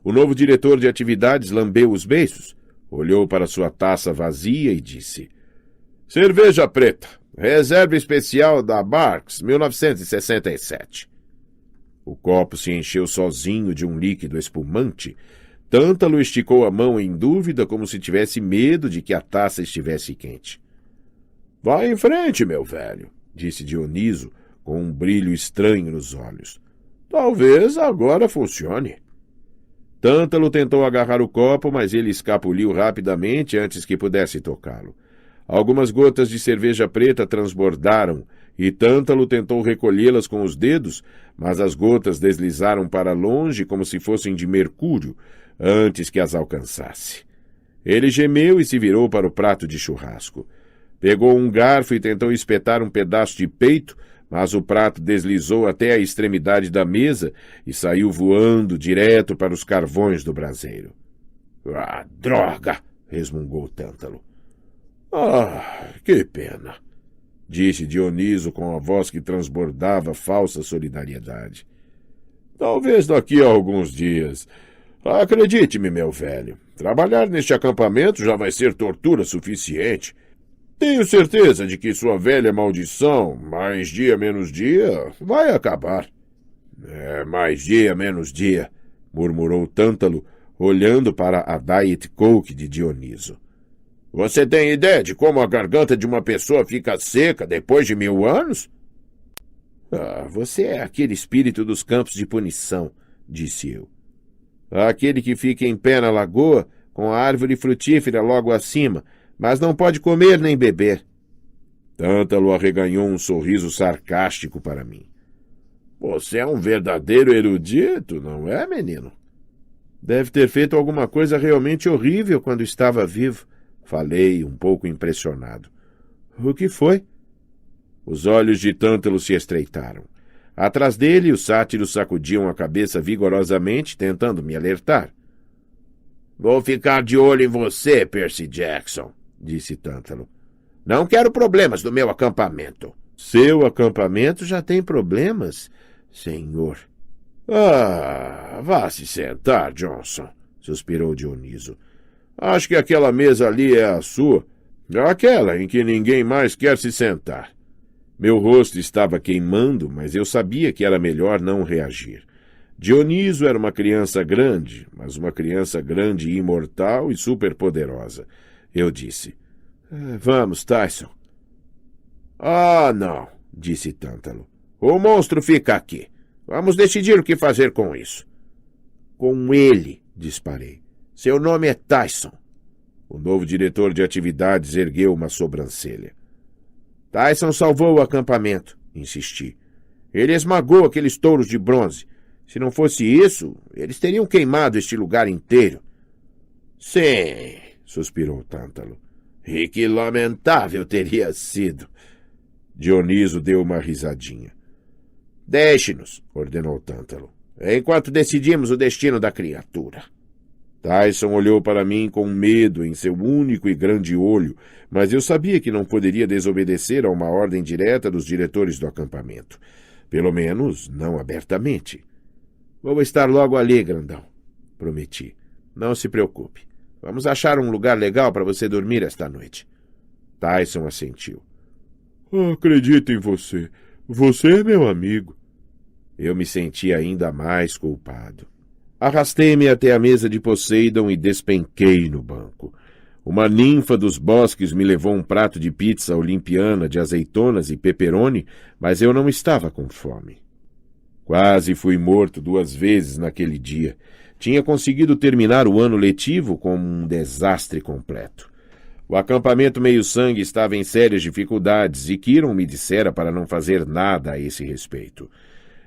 O novo diretor de atividades lambeu os beiços, olhou para sua taça vazia e disse: Cerveja preta, reserva especial da Barks, 1967. O copo se encheu sozinho de um líquido espumante. Tântalo esticou a mão em dúvida, como se tivesse medo de que a taça estivesse quente. Vai em frente, meu velho, disse Dioniso, com um brilho estranho nos olhos. Talvez agora funcione. Tântalo tentou agarrar o copo, mas ele escapuliu rapidamente antes que pudesse tocá-lo. Algumas gotas de cerveja preta transbordaram, e Tântalo tentou recolhê-las com os dedos, mas as gotas deslizaram para longe como se fossem de mercúrio, antes que as alcançasse. Ele gemeu e se virou para o prato de churrasco. Pegou um garfo e tentou espetar um pedaço de peito, mas o prato deslizou até a extremidade da mesa e saiu voando direto para os carvões do braseiro. — Ah, droga! — resmungou Tântalo. — Ah, que pena! — disse Dioniso com a voz que transbordava falsa solidariedade. — Talvez daqui a alguns dias. Acredite-me, meu velho, trabalhar neste acampamento já vai ser tortura suficiente. Tenho certeza de que sua velha maldição, mais dia menos dia, vai acabar. — Mais dia menos dia — murmurou Tântalo, olhando para a Diet Coke de Dioniso. — Você tem ideia de como a garganta de uma pessoa fica seca depois de 1000 anos? — Ah, você é aquele espírito dos campos de punição, disse eu. Aquele que fica em pé na lagoa, com a árvore frutífera logo acima, mas não pode comer nem beber. Tântalo arreganhou um sorriso sarcástico para mim. Você é um verdadeiro erudito, não é, menino? Deve ter feito alguma coisa realmente horrível quando estava vivo, falei, um pouco impressionado. O que foi? Os olhos de Tântalo se estreitaram. Atrás dele, os sátiros sacudiam a cabeça vigorosamente, tentando me alertar. Vou ficar de olho em você, Percy Jackson, disse Tântalo. Não quero problemas no meu acampamento. Seu acampamento já tem problemas, senhor. Ah, vá se sentar, Johnson, suspirou Dioniso. Acho que aquela mesa ali é a sua, aquela em que ninguém mais quer se sentar. Meu rosto estava queimando, mas eu sabia que era melhor não reagir. Dioniso era uma criança grande, mas uma criança grande e imortal e superpoderosa. Eu disse, vamos, Tyson. Ah, não, disse Tântalo. O monstro fica aqui. Vamos decidir o que fazer com isso. Com ele, disparei. Seu nome é Tyson. O novo diretor de atividades ergueu uma sobrancelha. Tyson salvou o acampamento, insisti. Ele esmagou aqueles touros de bronze. Se não fosse isso, eles teriam queimado este lugar inteiro. Sim, suspirou Tântalo. E que lamentável teria sido. Dioniso deu uma risadinha. Deixe-nos, ordenou Tântalo, enquanto decidimos o destino da criatura. Tyson olhou para mim com medo em seu único e grande olho, mas eu sabia que não poderia desobedecer a uma ordem direta dos diretores do acampamento. Pelo menos, não abertamente. Vou estar logo ali, grandão, prometi. Não se preocupe. Vamos achar um lugar legal para você dormir esta noite. Tyson assentiu. Acredito em você. Você é meu amigo. Eu me senti ainda mais culpado. Arrastei-me até a mesa de Poseidon e despenquei no banco. Uma ninfa dos bosques me levou um prato de pizza olimpiana de azeitonas e pepperoni, mas eu não estava com fome. Quase fui morto 2 vezes naquele dia. Tinha conseguido terminar o ano letivo com um desastre completo. O acampamento meio-sangue estava em sérias dificuldades e Kiron me dissera para não fazer nada a esse respeito.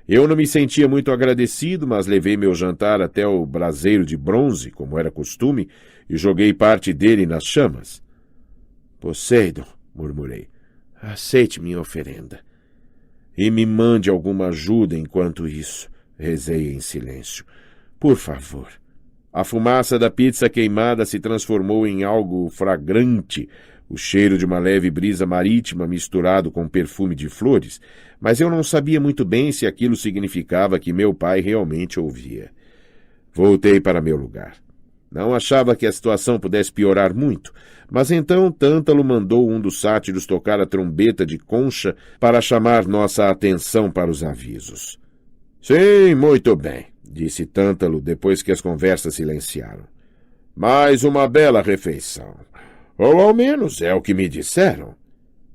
Eu não me sentia muito agradecido, mas levei meu jantar até o braseiro de bronze, como era costume, e joguei parte dele nas chamas. Poseidon, murmurei, aceite minha oferenda. E me mande alguma ajuda enquanto isso, rezei em silêncio. Por favor. A fumaça da pizza queimada se transformou em algo fragrante, o cheiro de uma leve brisa marítima misturado com perfume de flores, mas eu não sabia muito bem se aquilo significava que meu pai realmente ouvia. Voltei para meu lugar. Não achava que a situação pudesse piorar muito, mas então Tântalo mandou um dos sátiros tocar a trombeta de concha para chamar nossa atenção para os avisos. Sim, muito bem, disse Tântalo depois que as conversas silenciaram. Mais uma bela refeição. Ou ao menos é o que me disseram.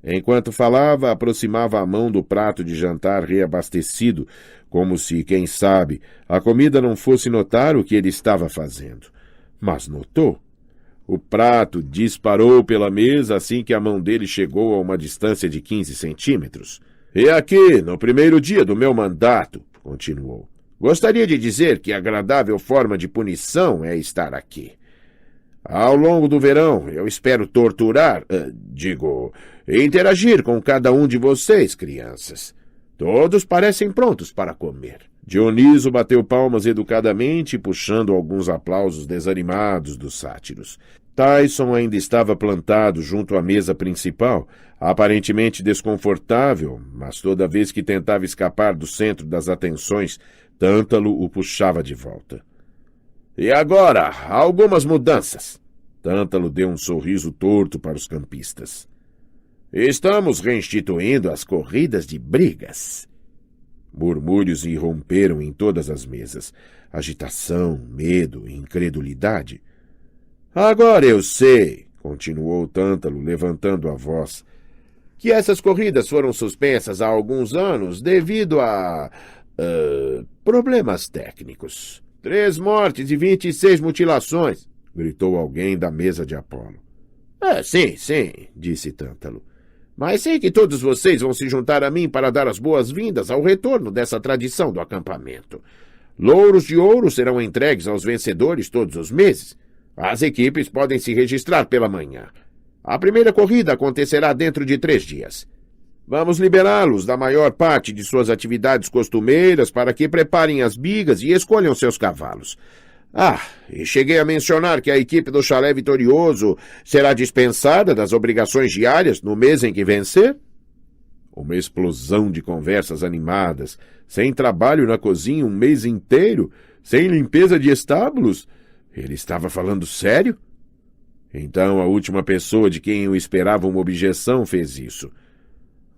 Enquanto falava, aproximava a mão do prato de jantar reabastecido, como se, quem sabe, a comida não fosse notar o que ele estava fazendo. Mas notou. O prato disparou pela mesa assim que a mão dele chegou a uma distância de 15 centímetros. E aqui, no primeiro dia do meu mandato, continuou, gostaria de dizer que agradável forma de punição é estar aqui. Ao longo do verão, eu espero interagir com cada um de vocês, crianças. Todos parecem prontos para comer. Dioniso bateu palmas educadamente, puxando alguns aplausos desanimados dos sátiros. Tyson ainda estava plantado junto à mesa principal, aparentemente desconfortável, mas toda vez que tentava escapar do centro das atenções, Tântalo o puxava de volta. E agora, algumas mudanças. Tântalo deu um sorriso torto para os campistas. Estamos reinstituindo as corridas de brigas. Murmúrios irromperam em todas as mesas. Agitação, medo, incredulidade. Agora eu sei, continuou Tântalo, levantando a voz, que essas corridas foram suspensas há alguns anos devido a problemas técnicos. 3 mortes e 26 mutilações, gritou alguém da mesa de Apolo. Sim, disse Tântalo. Mas sei que todos vocês vão se juntar a mim para dar as boas-vindas ao retorno dessa tradição do acampamento. Louros de ouro serão entregues aos vencedores todos os meses. As equipes podem se registrar pela manhã. A primeira corrida acontecerá dentro de 3 dias. Vamos liberá-los da maior parte de suas atividades costumeiras para que preparem as bigas e escolham seus cavalos. E cheguei a mencionar que a equipe do Chalé Vitorioso será dispensada das obrigações diárias no mês em que vencer? Uma explosão de conversas animadas, sem trabalho na cozinha um mês inteiro, sem limpeza de estábulos. Ele estava falando sério? Então a última pessoa de quem eu esperava uma objeção fez isso.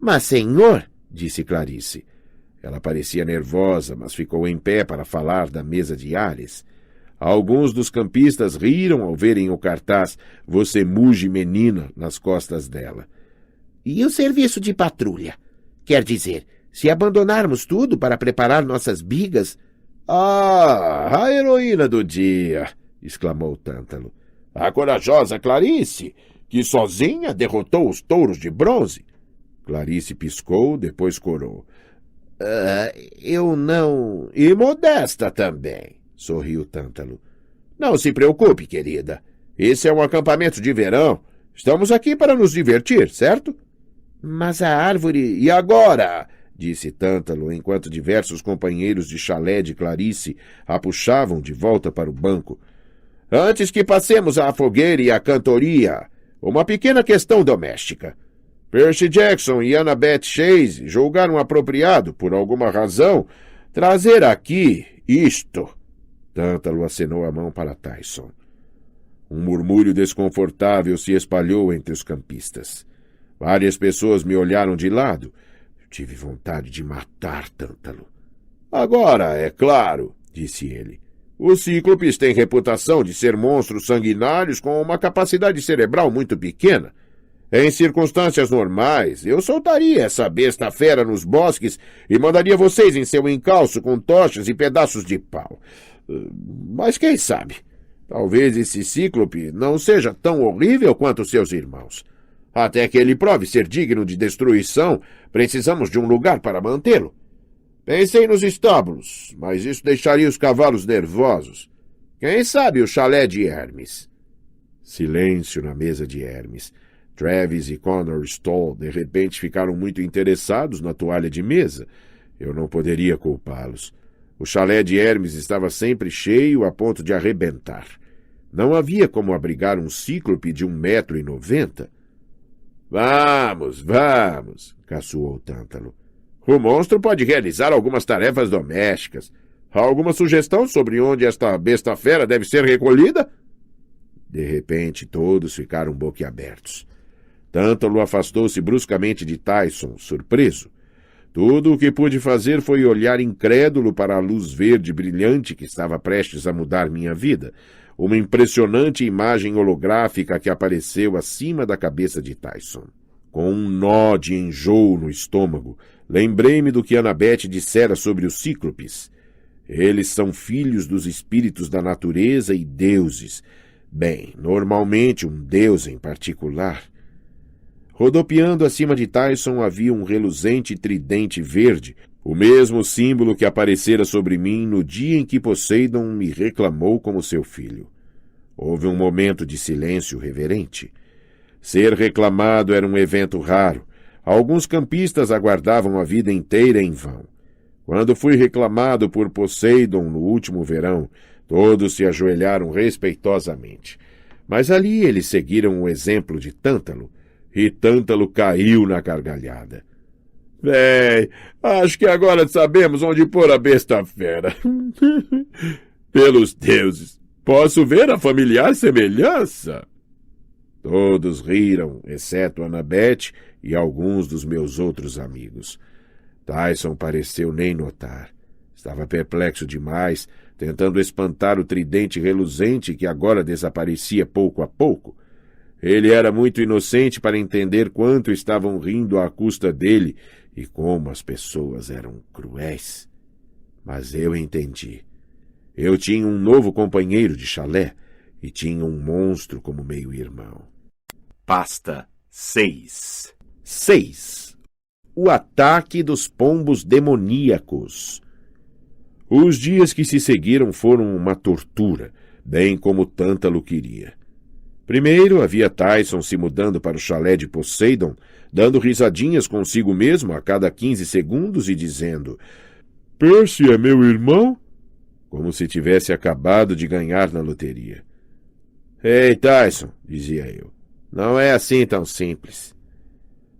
Mas, senhor, disse Clarice. Ela parecia nervosa, mas ficou em pé para falar da mesa de Ares. Alguns dos campistas riram ao verem o cartaz "Você muge, menina" nas costas dela. E o serviço de patrulha? Quer dizer, se abandonarmos tudo para preparar nossas bigas... A heroína do dia! Exclamou Tântalo. A corajosa Clarice, que sozinha derrotou os touros de bronze. Clarice piscou, depois corou. Eu não... E modesta também, sorriu Tântalo. Não se preocupe, querida. Esse é um acampamento de verão. Estamos aqui para nos divertir, certo? Mas a árvore... E agora? Disse Tântalo, enquanto diversos companheiros de chalé de Clarice a puxavam de volta para o banco. Antes que passemos à fogueira e à cantoria, uma pequena questão doméstica. Percy Jackson e Annabeth Chase julgaram apropriado, por alguma razão, trazer aqui isto. Tântalo acenou a mão para Tyson. Um murmúrio desconfortável se espalhou entre os campistas. Várias pessoas me olharam de lado. Tive vontade de matar Tântalo. Agora, é claro, disse ele. Os cíclopes têm reputação de ser monstros sanguinários com uma capacidade cerebral muito pequena. Em circunstâncias normais, eu soltaria essa besta fera nos bosques e mandaria vocês em seu encalço com tochas e pedaços de pau. Mas quem sabe? Talvez esse cíclope não seja tão horrível quanto seus irmãos. Até que ele prove ser digno de destruição, precisamos de um lugar para mantê-lo. Pensei nos estábulos, mas isso deixaria os cavalos nervosos. Quem sabe o chalé de Hermes? Silêncio na mesa de Hermes. Travis e Connor Stoll de repente ficaram muito interessados na toalha de mesa. Eu não poderia culpá-los. O chalé de Hermes estava sempre cheio a ponto de arrebentar. Não havia como abrigar um cíclope de 1,90 m. Vamos, caçoou Tântalo. O monstro pode realizar algumas tarefas domésticas. Há alguma sugestão sobre onde esta besta fera deve ser recolhida? De repente, todos ficaram boquiabertos. Tântalo afastou-se bruscamente de Tyson, surpreso. Tudo o que pude fazer foi olhar incrédulo para a luz verde brilhante que estava prestes a mudar minha vida, uma impressionante imagem holográfica que apareceu acima da cabeça de Tyson. Com um nó de enjoo no estômago, lembrei-me do que Annabeth dissera sobre os cíclopes. Eles são filhos dos espíritos da natureza e deuses. Bem, normalmente um deus em particular. Rodopiando acima de Tyson havia um reluzente tridente verde, o mesmo símbolo que aparecera sobre mim no dia em que Poseidon me reclamou como seu filho. Houve um momento de silêncio reverente. Ser reclamado era um evento raro. Alguns campistas aguardavam a vida inteira em vão. Quando fui reclamado por Poseidon no último verão, todos se ajoelharam respeitosamente. Mas ali eles seguiram o exemplo de Tântalo, e Tântalo caiu na gargalhada. Bem, acho que agora sabemos onde pôr a besta fera. Pelos deuses, posso ver a familiar semelhança? Todos riram, exceto Annabeth e alguns dos meus outros amigos. Tyson pareceu nem notar. Estava perplexo demais, tentando espantar o tridente reluzente que agora desaparecia pouco a pouco. Ele era muito inocente para entender quanto estavam rindo à custa dele e como as pessoas eram cruéis. Mas eu entendi. Eu tinha um novo companheiro de chalé e tinha um monstro como meio-irmão. Pasta 6. 6. O ataque dos pombos demoníacos. Os dias que se seguiram foram uma tortura, bem como Tântalo queria. Primeiro havia Tyson se mudando para o chalé de Poseidon, dando risadinhas consigo mesmo a cada 15 segundos e dizendo: Percy é meu irmão? Como se tivesse acabado de ganhar na loteria. Ei, Tyson, dizia eu, não é assim tão simples.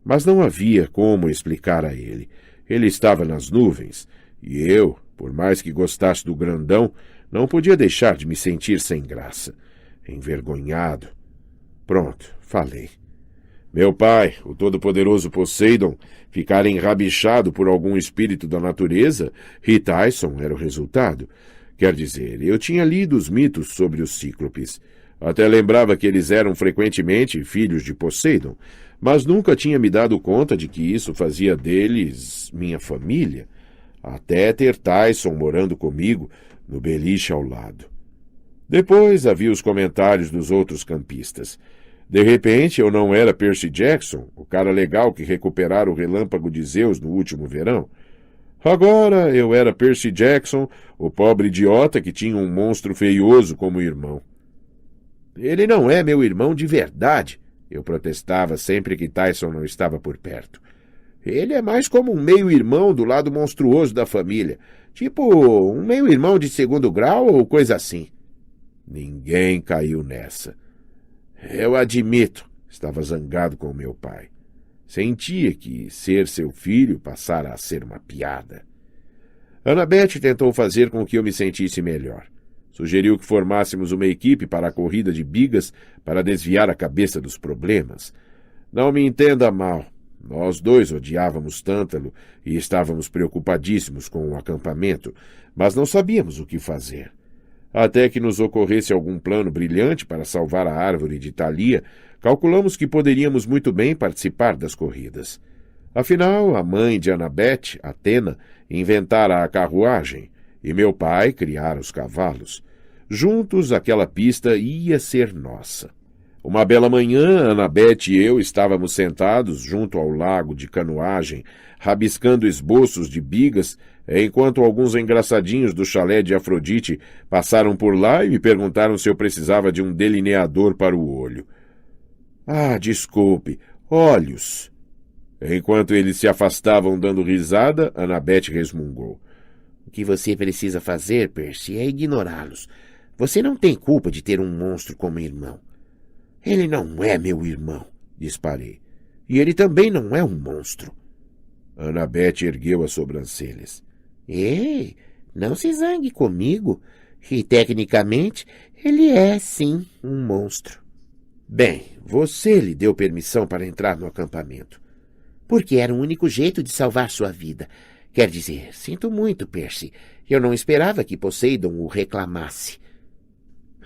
Mas não havia como explicar a ele. Ele estava nas nuvens, e eu, por mais que gostasse do grandão, não podia deixar de me sentir sem graça, envergonhado. Pronto, falei. Meu pai, o todo-poderoso Poseidon, ficara enrabichado por algum espírito da natureza, e Tyson era o resultado. Quer dizer, eu tinha lido os mitos sobre os cíclopes. Até lembrava que eles eram frequentemente filhos de Poseidon, mas nunca tinha me dado conta de que isso fazia deles minha família, até ter Tyson morando comigo no beliche ao lado. Depois havia os comentários dos outros campistas. De repente, eu não era Percy Jackson, o cara legal que recuperara o relâmpago de Zeus no último verão. Agora eu era Percy Jackson, o pobre idiota que tinha um monstro feioso como irmão. Ele não é meu irmão de verdade, eu protestava sempre que Tyson não estava por perto. Ele é mais como um meio-irmão do lado monstruoso da família, tipo um meio-irmão de segundo grau ou coisa assim. Ninguém caiu nessa. Eu admito, estava zangado com meu pai. Sentia que ser seu filho passara a ser uma piada. Annabeth tentou fazer com que eu me sentisse melhor. Sugeriu que formássemos uma equipe para a corrida de bigas para desviar a cabeça dos problemas. Não me entenda mal. Nós dois odiávamos Tântalo e estávamos preocupadíssimos com o acampamento, mas não sabíamos o que fazer. Até que nos ocorresse algum plano brilhante para salvar a árvore de Thalia, calculamos que poderíamos muito bem participar das corridas. Afinal, a mãe de Annabeth, Atena, inventara a carruagem e meu pai criara os cavalos. Juntos, aquela pista ia ser nossa. Uma bela manhã, Annabeth e eu estávamos sentados junto ao lago de canoagem, rabiscando esboços de bigas, enquanto alguns engraçadinhos do chalé de Afrodite passaram por lá e me perguntaram se eu precisava de um delineador para o olho. Ah, desculpe, olhos. Enquanto eles se afastavam dando risada, Annabeth resmungou. O que você precisa fazer, Percy, é ignorá-los. Você não tem culpa de ter um monstro como irmão. Ele não é meu irmão, disparei. E ele também não é um monstro. Annabeth ergueu as sobrancelhas. Ei, não se zangue comigo. E, tecnicamente, ele é, sim, um monstro. Bem, você lhe deu permissão para entrar no acampamento. Porque era o único jeito de salvar sua vida. Quer dizer, sinto muito, Percy. Eu não esperava que Poseidon o reclamasse.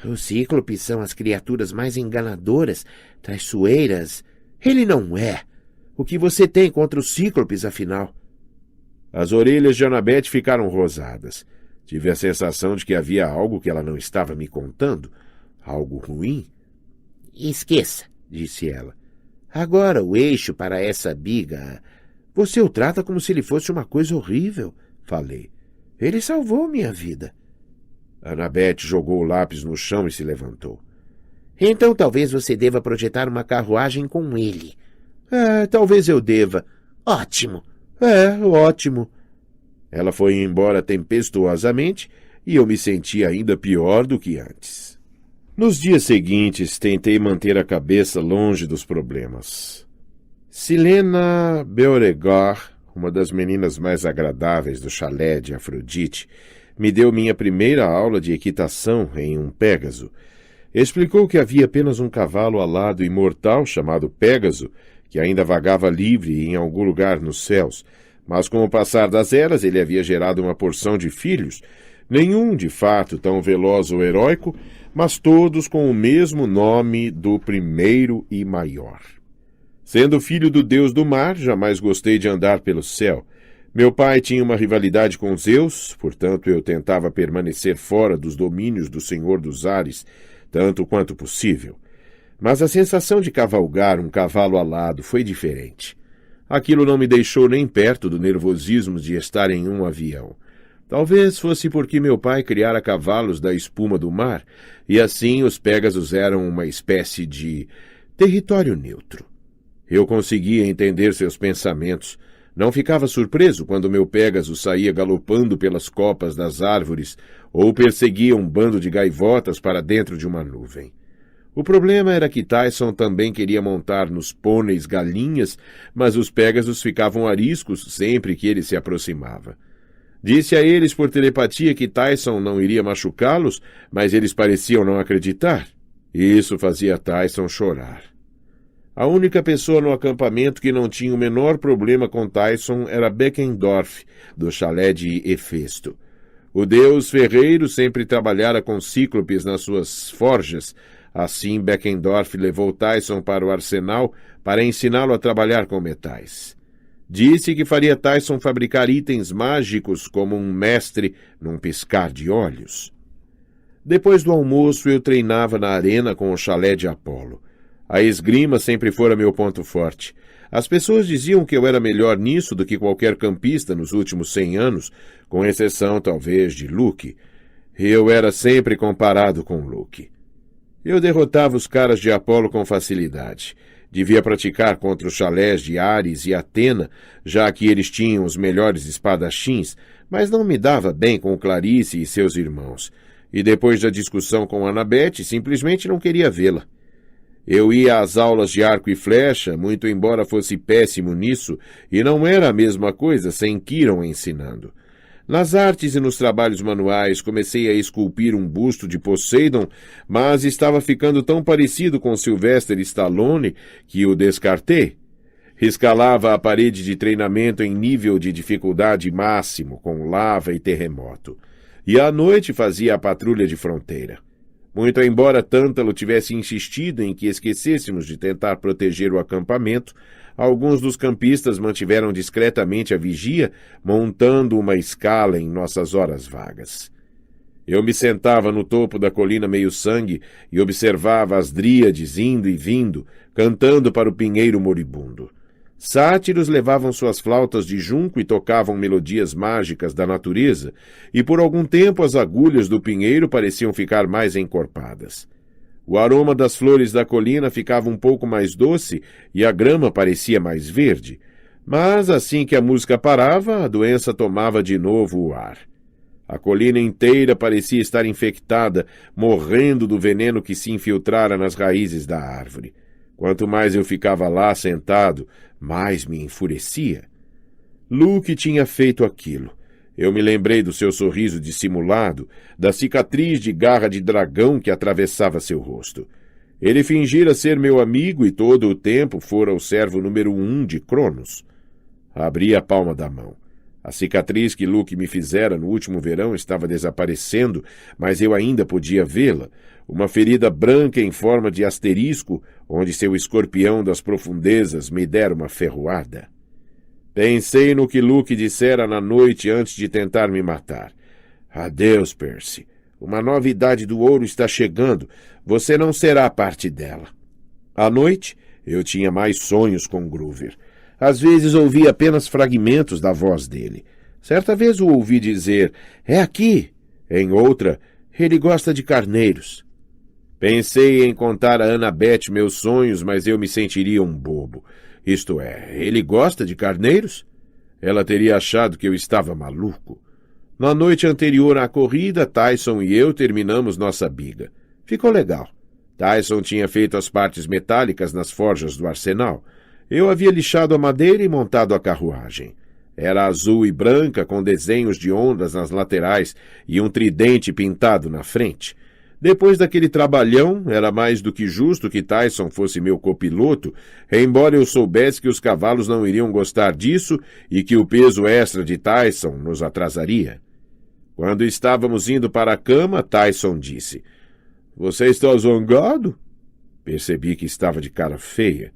Os cíclopes são as criaturas mais enganadoras, traiçoeiras. Ele não é. O que você tem contra os cíclopes, afinal? As orelhas de Annabeth ficaram rosadas. Tive a sensação de que havia algo que ela não estava me contando. Algo ruim. Esqueça, disse ela. Agora o eixo para essa biga. Você o trata como se ele fosse uma coisa horrível, falei. Ele salvou minha vida. Annabeth jogou o lápis no chão e se levantou. Então talvez você deva projetar uma carruagem com ele. Talvez eu deva. Ótimo. Ótimo. Ela foi embora tempestuosamente e eu me senti ainda pior do que antes. Nos dias seguintes, tentei manter a cabeça longe dos problemas. Silena Beauregard, uma das meninas mais agradáveis do chalé de Afrodite, me deu minha primeira aula de equitação em um Pégaso. Explicou que havia apenas um cavalo alado imortal chamado Pégaso, que ainda vagava livre em algum lugar nos céus, mas com o passar das eras ele havia gerado uma porção de filhos, nenhum de fato tão veloz ou heróico, mas todos com o mesmo nome do primeiro e maior. Sendo filho do deus do mar, jamais gostei de andar pelo céu. Meu pai tinha uma rivalidade com Zeus, portanto eu tentava permanecer fora dos domínios do Senhor dos Ares, tanto quanto possível. Mas a sensação de cavalgar um cavalo alado foi diferente. Aquilo não me deixou nem perto do nervosismo de estar em um avião. Talvez fosse porque meu pai criara cavalos da espuma do mar, e assim os Pégasos eram uma espécie de território neutro. Eu conseguia entender seus pensamentos. Não ficava surpreso quando meu Pégaso saía galopando pelas copas das árvores ou perseguia um bando de gaivotas para dentro de uma nuvem. O problema era que Tyson também queria montar nos pôneis galinhas, mas os Pégasos ficavam ariscos sempre que ele se aproximava. Disse a eles por telepatia que Tyson não iria machucá-los, mas eles pareciam não acreditar. Isso fazia Tyson chorar. A única pessoa no acampamento que não tinha o menor problema com Tyson era Beckendorf, do chalé de Hefesto. O deus ferreiro sempre trabalhara com cíclopes nas suas forjas. Assim, Beckendorf levou Tyson para o arsenal para ensiná-lo a trabalhar com metais. Disse que faria Tyson fabricar itens mágicos como um mestre num piscar de olhos. Depois do almoço, eu treinava na arena com o chalé de Apolo. A esgrima sempre fora meu ponto forte. As pessoas diziam que eu era melhor nisso do que qualquer campista nos últimos 100 anos, com exceção, talvez, de Luke. Eu era sempre comparado com Luke. Eu derrotava os caras de Apolo com facilidade. Devia praticar contra os chalés de Ares e Atena, já que eles tinham os melhores espadachins, mas não me dava bem com Clarice e seus irmãos. E depois da discussão com Annabeth, simplesmente não queria vê-la. Eu ia às aulas de arco e flecha, muito embora fosse péssimo nisso, e não era a mesma coisa sem Chiron ensinando. Nas artes e nos trabalhos manuais comecei a esculpir um busto de Poseidon, mas estava ficando tão parecido com Sylvester Stallone que o descartei. Escalava a parede de treinamento em nível de dificuldade máximo, com lava e terremoto. E à noite fazia a patrulha de fronteira. Muito embora Tântalo tivesse insistido em que esquecêssemos de tentar proteger o acampamento, alguns dos campistas mantiveram discretamente a vigia, montando uma escala em nossas horas vagas. Eu me sentava no topo da colina meio-sangue e observava as dríades indo e vindo, cantando para o pinheiro moribundo. Sátiros levavam suas flautas de junco e tocavam melodias mágicas da natureza, e por algum tempo as agulhas do pinheiro pareciam ficar mais encorpadas. O aroma das flores da colina ficava um pouco mais doce e a grama parecia mais verde, mas assim que a música parava, a doença tomava de novo o ar. A colina inteira parecia estar infectada, morrendo do veneno que se infiltrara nas raízes da árvore. Quanto mais eu ficava lá sentado, mais me enfurecia. Luke tinha feito aquilo. Eu me lembrei do seu sorriso dissimulado, da cicatriz de garra de dragão que atravessava seu rosto. Ele fingira ser meu amigo e todo o tempo fora o servo número 1 de Cronos. Abri a palma da mão. A cicatriz que Luke me fizera no último verão estava desaparecendo, mas eu ainda podia vê-la. Uma ferida branca em forma de asterisco, onde seu escorpião das profundezas me dera uma ferroada. Pensei no que Luke dissera na noite antes de tentar me matar. Adeus, Percy. Uma nova idade do ouro está chegando. Você não será parte dela. À noite, eu tinha mais sonhos com Groover. Às vezes ouvia apenas fragmentos da voz dele. Certa vez o ouvi dizer, é aqui. Em outra, ele gosta de carneiros. Pensei em contar a Annabeth meus sonhos, mas eu me sentiria um bobo. Isto é, ele gosta de carneiros? Ela teria achado que eu estava maluco. Na noite anterior à corrida, Tyson e eu terminamos nossa biga. Ficou legal. Tyson tinha feito as partes metálicas nas forjas do arsenal. Eu havia lixado a madeira e montado a carruagem. Era azul e branca, com desenhos de ondas nas laterais e um tridente pintado na frente. Depois daquele trabalhão, era mais do que justo que Tyson fosse meu copiloto, embora eu soubesse que os cavalos não iriam gostar disso e que o peso extra de Tyson nos atrasaria. Quando estávamos indo para a cama, Tyson disse: "Você está zangado?" Percebi que estava de cara feia.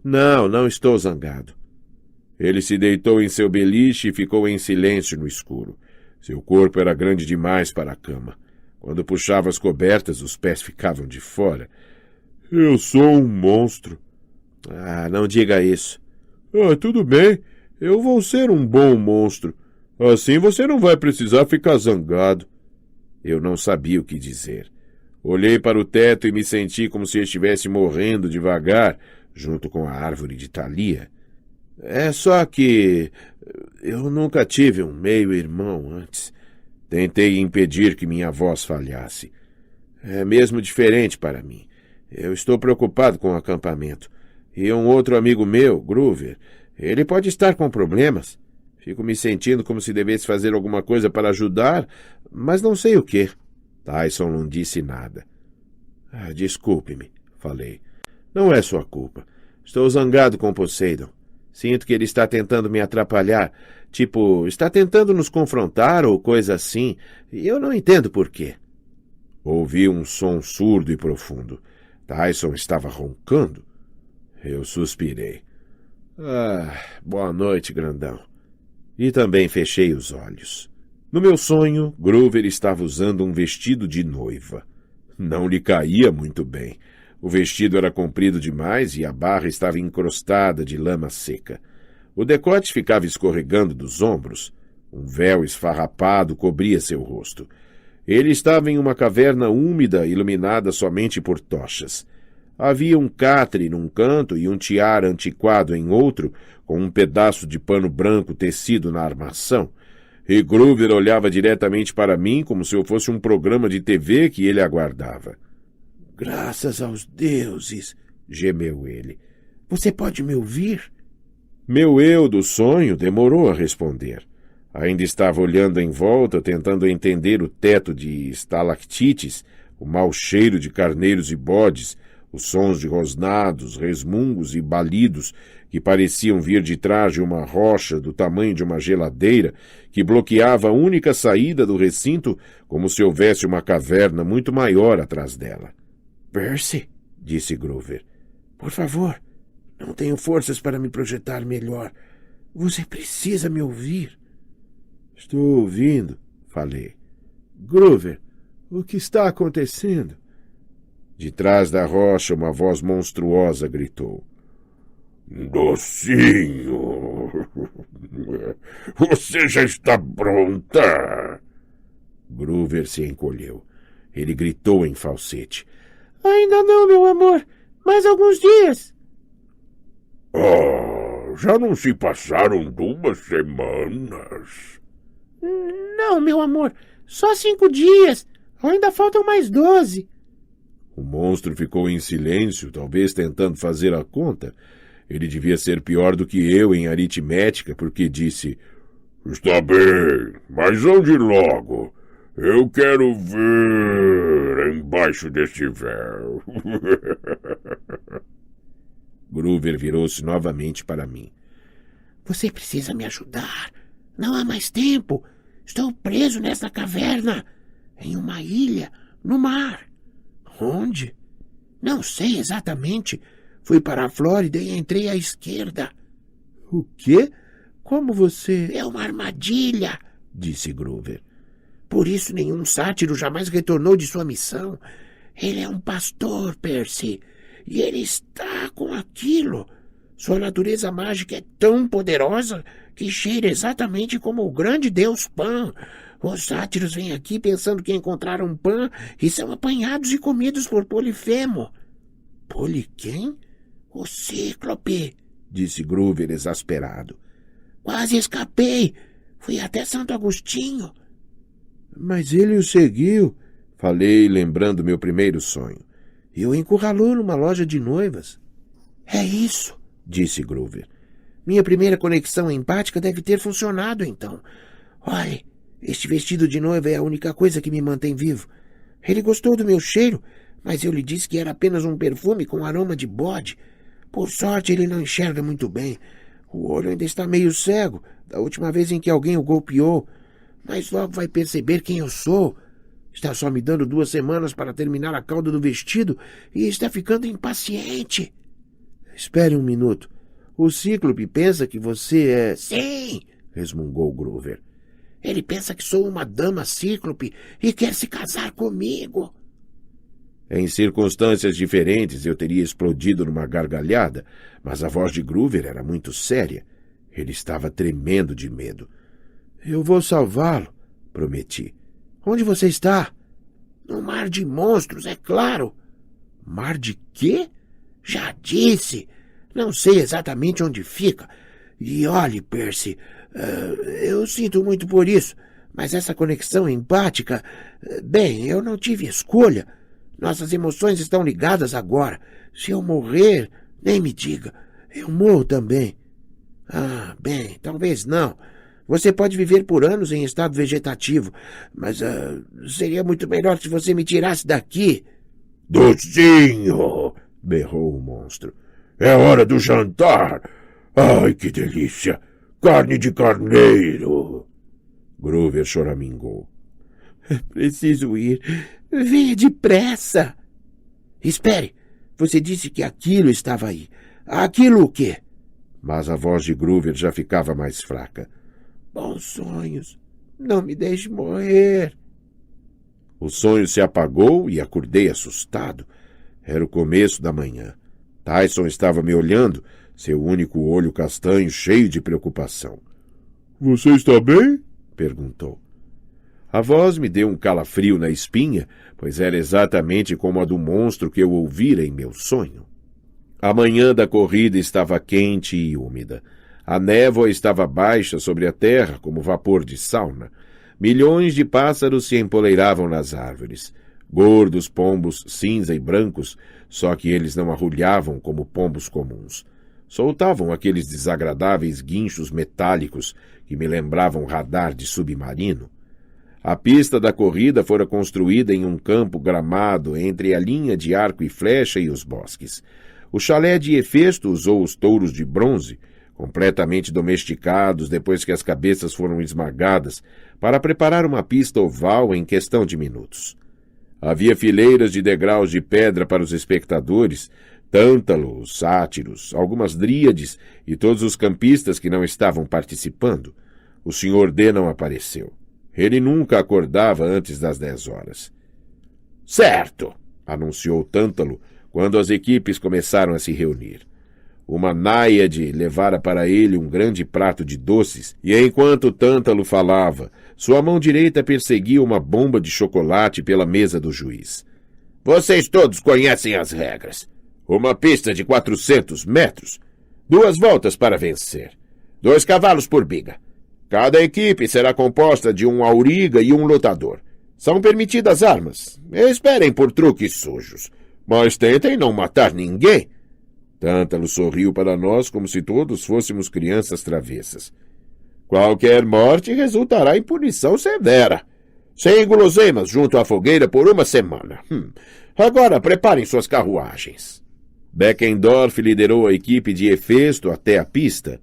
"Não, não estou zangado." Ele se deitou em seu beliche e ficou em silêncio no escuro. Seu corpo era grande demais para a cama. Quando puxava as cobertas, os pés ficavam de fora. "Eu sou um monstro." "Ah, não diga isso." Tudo bem. Eu vou ser um bom monstro. Assim você não vai precisar ficar zangado." Eu não sabia o que dizer. Olhei para o teto e me senti como se estivesse morrendo devagar, junto com a árvore de Thalia. "É só que eu nunca tive um meio-irmão antes." Tentei impedir que minha voz falhasse. "É mesmo diferente para mim. Eu estou preocupado com o acampamento. E um outro amigo meu, Groover, ele pode estar com problemas. Fico me sentindo como se devesse fazer alguma coisa para ajudar, mas não sei o quê." Tyson não disse nada. "Desculpe-me", falei. "Não é sua culpa. Estou zangado com Poseidon. Sinto que ele está tentando me atrapalhar. Tipo, está tentando nos confrontar ou coisa assim. E eu não entendo por quê." Ouvi um som surdo e profundo. Tyson estava roncando. Eu suspirei. Boa noite, grandão." E também fechei os olhos. No meu sonho, Groover estava usando um vestido de noiva. Não lhe caía muito bem. O vestido era comprido demais e a barra estava encrostada de lama seca. O decote ficava escorregando dos ombros. Um véu esfarrapado cobria seu rosto. Ele estava em uma caverna úmida, iluminada somente por tochas. Havia um catre num canto e um tiar antiquado em outro, com um pedaço de pano branco tecido na armação. E Groover olhava diretamente para mim como se eu fosse um programa de TV que ele aguardava. "Graças aos deuses", gemeu ele. "Você pode me ouvir?" Meu eu do sonho demorou a responder. Ainda estava olhando em volta, tentando entender o teto de estalactites, o mau cheiro de carneiros e bodes, os sons de rosnados, resmungos e balidos que pareciam vir de trás de uma rocha do tamanho de uma geladeira que bloqueava a única saída do recinto como se houvesse uma caverna muito maior atrás dela. "Percy", disse Groover, "por favor, não tenho forças para me projetar melhor. Você precisa me ouvir." "Estou ouvindo", falei. "Groover, o que está acontecendo?" De trás da rocha, uma voz monstruosa gritou. "Docinho, você já está pronta?" Groover se encolheu. Ele gritou em falsete. "Ainda não, meu amor. Mais alguns dias." Já não se passaram 2 semanas. "Não, meu amor. Só 5 dias. Ainda faltam mais 12. O monstro ficou em silêncio, talvez tentando fazer a conta. Ele devia ser pior do que eu em aritmética, porque disse: "Está bem, mas onde logo? Eu quero ver embaixo deste véu." Groover virou-se novamente para mim. "Você precisa me ajudar. Não há mais tempo. Estou preso nessa caverna, em uma ilha, no mar." "Onde?" "Não sei exatamente. Fui para a Flórida e entrei à esquerda." "O quê? Como você..." "É uma armadilha", disse Groover. "Por isso nenhum sátiro jamais retornou de sua missão. Ele é um pastor, Percy, e ele está com aquilo. Sua natureza mágica é tão poderosa que cheira exatamente como o grande deus Pan, Os sátiros vêm aqui pensando que encontraram Pan e são apanhados e comidos por Polifemo. Poli quem? O Cíclope, disse Groover exasperado. Quase escapei. Fui até Santo Agostinho. Mas ele o seguiu, falei, lembrando meu primeiro sonho. E o encurralou numa loja de noivas. É isso, disse Groover. Minha primeira conexão empática deve ter funcionado, então. Olhe, este vestido de noiva é a única coisa que me mantém vivo. Ele gostou do meu cheiro, mas eu lhe disse que era apenas um perfume com aroma de bode. Por sorte, ele não enxerga muito bem. O olho ainda está meio cego, da última vez em que alguém o golpeou. Mas logo vai perceber quem eu sou. Está só me dando 2 semanas para terminar a cauda do vestido e está ficando impaciente. Espere um minuto. O Cíclope pensa que você é... Sim, resmungou Groover. Ele pensa que sou uma dama cíclope e quer se casar comigo. Em circunstâncias diferentes eu teria explodido numa gargalhada, mas a voz de Groover era muito séria. Ele estava tremendo de medo. Eu vou salvá-lo, prometi. Onde você está? No mar de monstros, é claro. Mar de quê? Já disse. Não sei exatamente onde fica. E olhe, Percy, eu sinto muito por isso, mas essa conexão empática... Bem, eu não tive escolha. Nossas emoções estão ligadas agora. Se eu morrer, nem me diga. Eu morro também. Ah, bem, talvez não. Você pode viver por anos em estado vegetativo, mas seria muito melhor se você me tirasse daqui. Docinho! Berrou o monstro. É hora do jantar! Ai, que delícia! Carne de carneiro! Groover choramingou. Preciso ir. Venha depressa. Espere. Você disse que aquilo estava aí. Aquilo o quê? Mas a voz de Groover já ficava mais fraca. Bons sonhos. Não me deixe morrer. O sonho se apagou e acordei assustado. Era o começo da manhã. Tyson estava me olhando, seu único olho castanho cheio de preocupação. — Você está bem? — perguntou. A voz me deu um calafrio na espinha, pois era exatamente como a do monstro que eu ouvira em meu sonho. A manhã da corrida estava quente e úmida. A névoa estava baixa sobre a terra como vapor de sauna. Milhões de pássaros se empoleiravam nas árvores. Gordos pombos cinza e brancos, só que eles não arrulhavam como pombos comuns. Soltavam aqueles desagradáveis guinchos metálicos que me lembravam radar de submarino. A pista da corrida fora construída em um campo gramado entre a linha de arco e flecha e os bosques. O chalé de Hefesto usou os touros de bronze, completamente domesticados depois que as cabeças foram esmagadas, para preparar uma pista oval em questão de minutos. Havia fileiras de degraus de pedra para os espectadores, tântalos, sátiros, algumas dríades e todos os campistas que não estavam participando. O Sr. D não apareceu. Ele nunca acordava antes das 10 horas. — Certo! — anunciou Tântalo quando as equipes começaram a se reunir. Uma náiade levara para ele um grande prato de doces, e enquanto Tântalo falava, sua mão direita perseguia uma bomba de chocolate pela mesa do juiz. — Vocês todos conhecem as regras. Uma pista de 400 metros. 2 voltas para vencer. 2 cavalos por biga. Cada equipe será composta de um auriga e um lutador. São permitidas armas. Esperem por truques sujos. Mas tentem não matar ninguém. Tântalo sorriu para nós como se todos fôssemos crianças travessas. Qualquer morte resultará em punição severa. Sem guloseimas junto à fogueira por 1 semana. Agora preparem suas carruagens. Beckendorf liderou a equipe de Hefesto até a pista.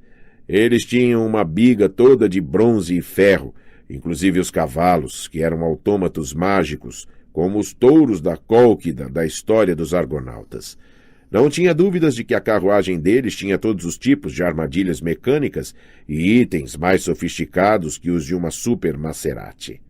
Eles tinham uma biga toda de bronze e ferro, inclusive os cavalos, que eram autômatos mágicos, como os touros da Cólquida da história dos Argonautas. Não tinha dúvidas de que a carruagem deles tinha todos os tipos de armadilhas mecânicas e itens mais sofisticados que os de uma super Maserati.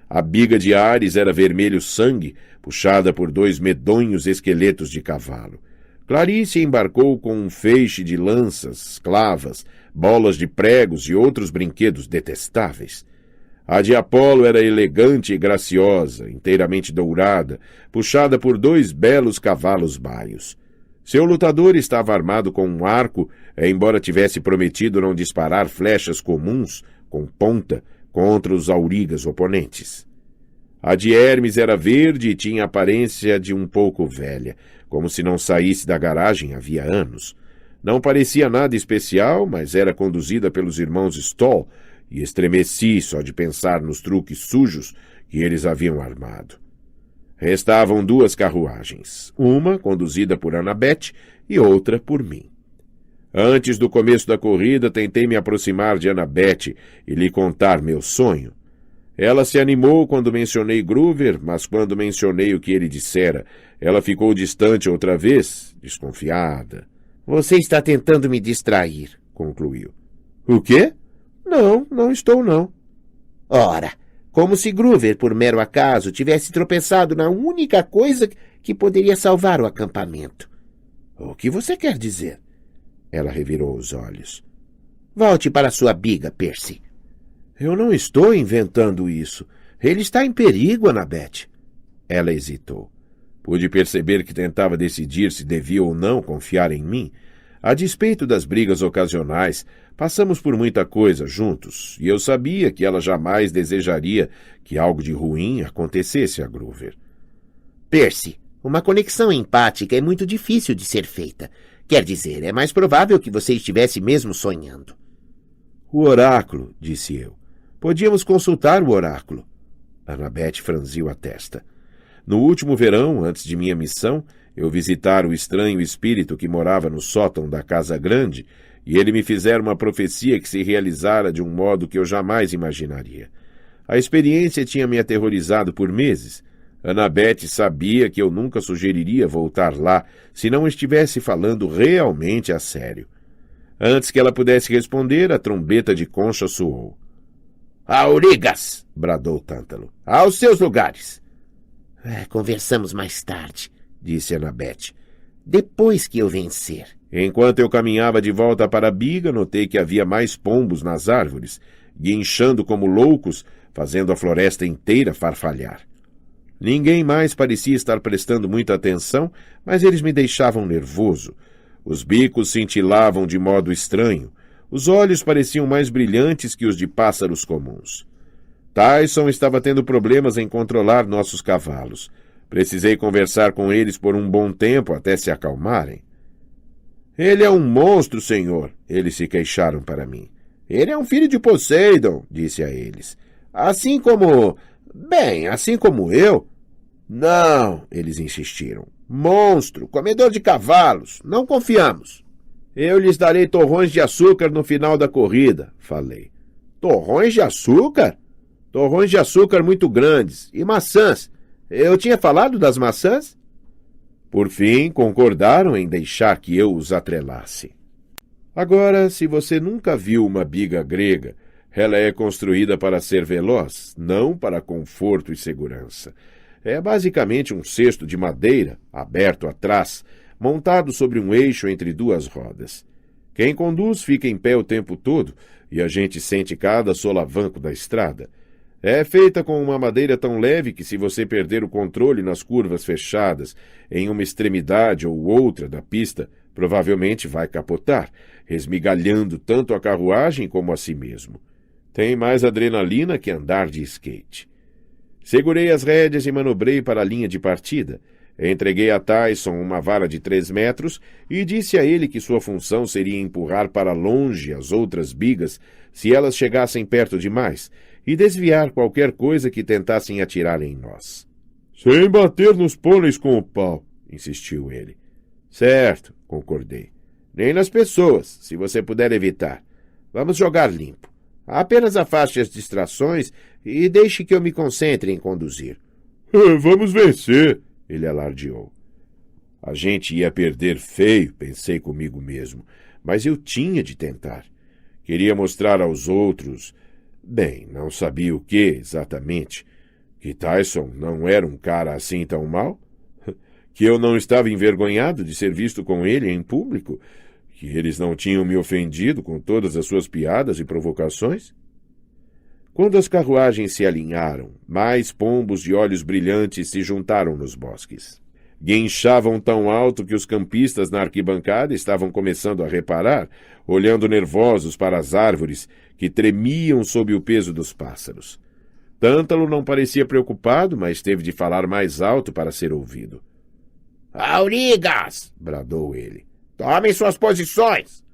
A biga de Ares era vermelho sangue, puxada por 2 medonhos esqueletos de cavalo. Clarice embarcou com um feixe de lanças, clavas, bolas de pregos e outros brinquedos detestáveis. A de Apolo era elegante e graciosa, inteiramente dourada, puxada por 2 belos cavalos baios. Seu lutador estava armado com um arco, embora tivesse prometido não disparar flechas comuns, com ponta, contra os aurigas oponentes. A de Hermes era verde e tinha a aparência de um pouco velha, como se não saísse da garagem havia anos. Não parecia nada especial, mas era conduzida pelos irmãos Stoll, e estremeci só de pensar nos truques sujos que eles haviam armado. Restavam 2 carruagens, uma conduzida por Annabeth e outra por mim. Antes do começo da corrida, tentei me aproximar de Annabeth e lhe contar meu sonho. Ela se animou quando mencionei Groover, mas quando mencionei o que ele dissera, ela ficou distante outra vez, desconfiada. Você está tentando me distrair, concluiu. O quê? Não estou não. Ora, como se Groover, por mero acaso, tivesse tropeçado na única coisa que poderia salvar o acampamento. O que você quer dizer? Ela revirou os olhos. Volte para sua biga, Percy. Eu não estou inventando isso. Ele está em perigo, Annabeth. Ela hesitou. Pude perceber que tentava decidir se devia ou não confiar em mim. A despeito das brigas ocasionais, passamos por muita coisa juntos, e eu sabia que ela jamais desejaria que algo de ruim acontecesse a Groover. Percy, uma conexão empática é muito difícil de ser feita. Quer dizer, é mais provável que você estivesse mesmo sonhando. O oráculo, disse eu. Podíamos consultar o oráculo. Annabeth franziu a testa. No último verão, antes de minha missão, eu visitara o estranho espírito que morava no sótão da Casa Grande, e ele me fizera uma profecia que se realizara de um modo que eu jamais imaginaria. A experiência tinha me aterrorizado por meses. Annabeth sabia que eu nunca sugeriria voltar lá se não estivesse falando realmente a sério. Antes que ela pudesse responder, a trombeta de concha soou. Aurigas! Bradou Tântalo. Aos seus lugares! Conversamos mais tarde, disse Annabeth. Depois que eu vencer. Enquanto eu caminhava de volta para a biga, notei que havia mais pombos nas árvores, guinchando como loucos, fazendo a floresta inteira farfalhar. Ninguém mais parecia estar prestando muita atenção, mas eles me deixavam nervoso. Os bicos cintilavam de modo estranho. Os olhos pareciam mais brilhantes que os de pássaros comuns. Tyson estava tendo problemas em controlar nossos cavalos. Precisei conversar com eles por um bom tempo até se acalmarem. Ele é um monstro, senhor, eles se queixaram para mim. Ele é um filho de Poseidon, disse a eles. Assim como eu. Não, eles insistiram. Monstro, comedor de cavalos, não confiamos. Eu lhes darei torrões de açúcar no final da corrida, falei. Torrões de açúcar? Torrões de açúcar muito grandes. E maçãs. Eu tinha falado das maçãs? Por fim, concordaram em deixar que eu os atrelasse. Agora, se você nunca viu uma biga grega, ela é construída para ser veloz, não para conforto e segurança. É basicamente um cesto de madeira, aberto atrás, montado sobre um eixo entre 2 rodas. Quem conduz fica em pé o tempo todo e a gente sente cada solavanco da estrada. É feita com uma madeira tão leve que, se você perder o controle nas curvas fechadas em uma extremidade ou outra da pista, provavelmente vai capotar, esmigalhando tanto a carruagem como a si mesmo. Tem mais adrenalina que andar de skate. Segurei as rédeas e manobrei para a linha de partida. Entreguei a Tyson uma vara de 3 metros e disse a ele que sua função seria empurrar para longe as outras bigas se elas chegassem perto demais e desviar qualquer coisa que tentassem atirar em nós. Sem bater nos pôneis com o pau, insistiu ele. Certo, concordei. Nem nas pessoas, se você puder evitar. Vamos jogar limpo. Apenas afaste as distrações e deixe que eu me concentre em conduzir. Vamos vencer, ele alardeou. A gente ia perder feio, pensei comigo mesmo, mas eu tinha de tentar. Queria mostrar aos outros, não sabia o que exatamente, que Tyson não era um cara assim tão mau, que eu não estava envergonhado de ser visto com ele em público, que eles não tinham me ofendido com todas as suas piadas e provocações. Quando as carruagens se alinharam, mais pombos de olhos brilhantes se juntaram nos bosques. Guinchavam tão alto que os campistas na arquibancada estavam começando a reparar, olhando nervosos para as árvores que tremiam sob o peso dos pássaros. Tântalo não parecia preocupado, mas teve de falar mais alto para ser ouvido. Aurigas! Bradou ele. Tomem suas posições!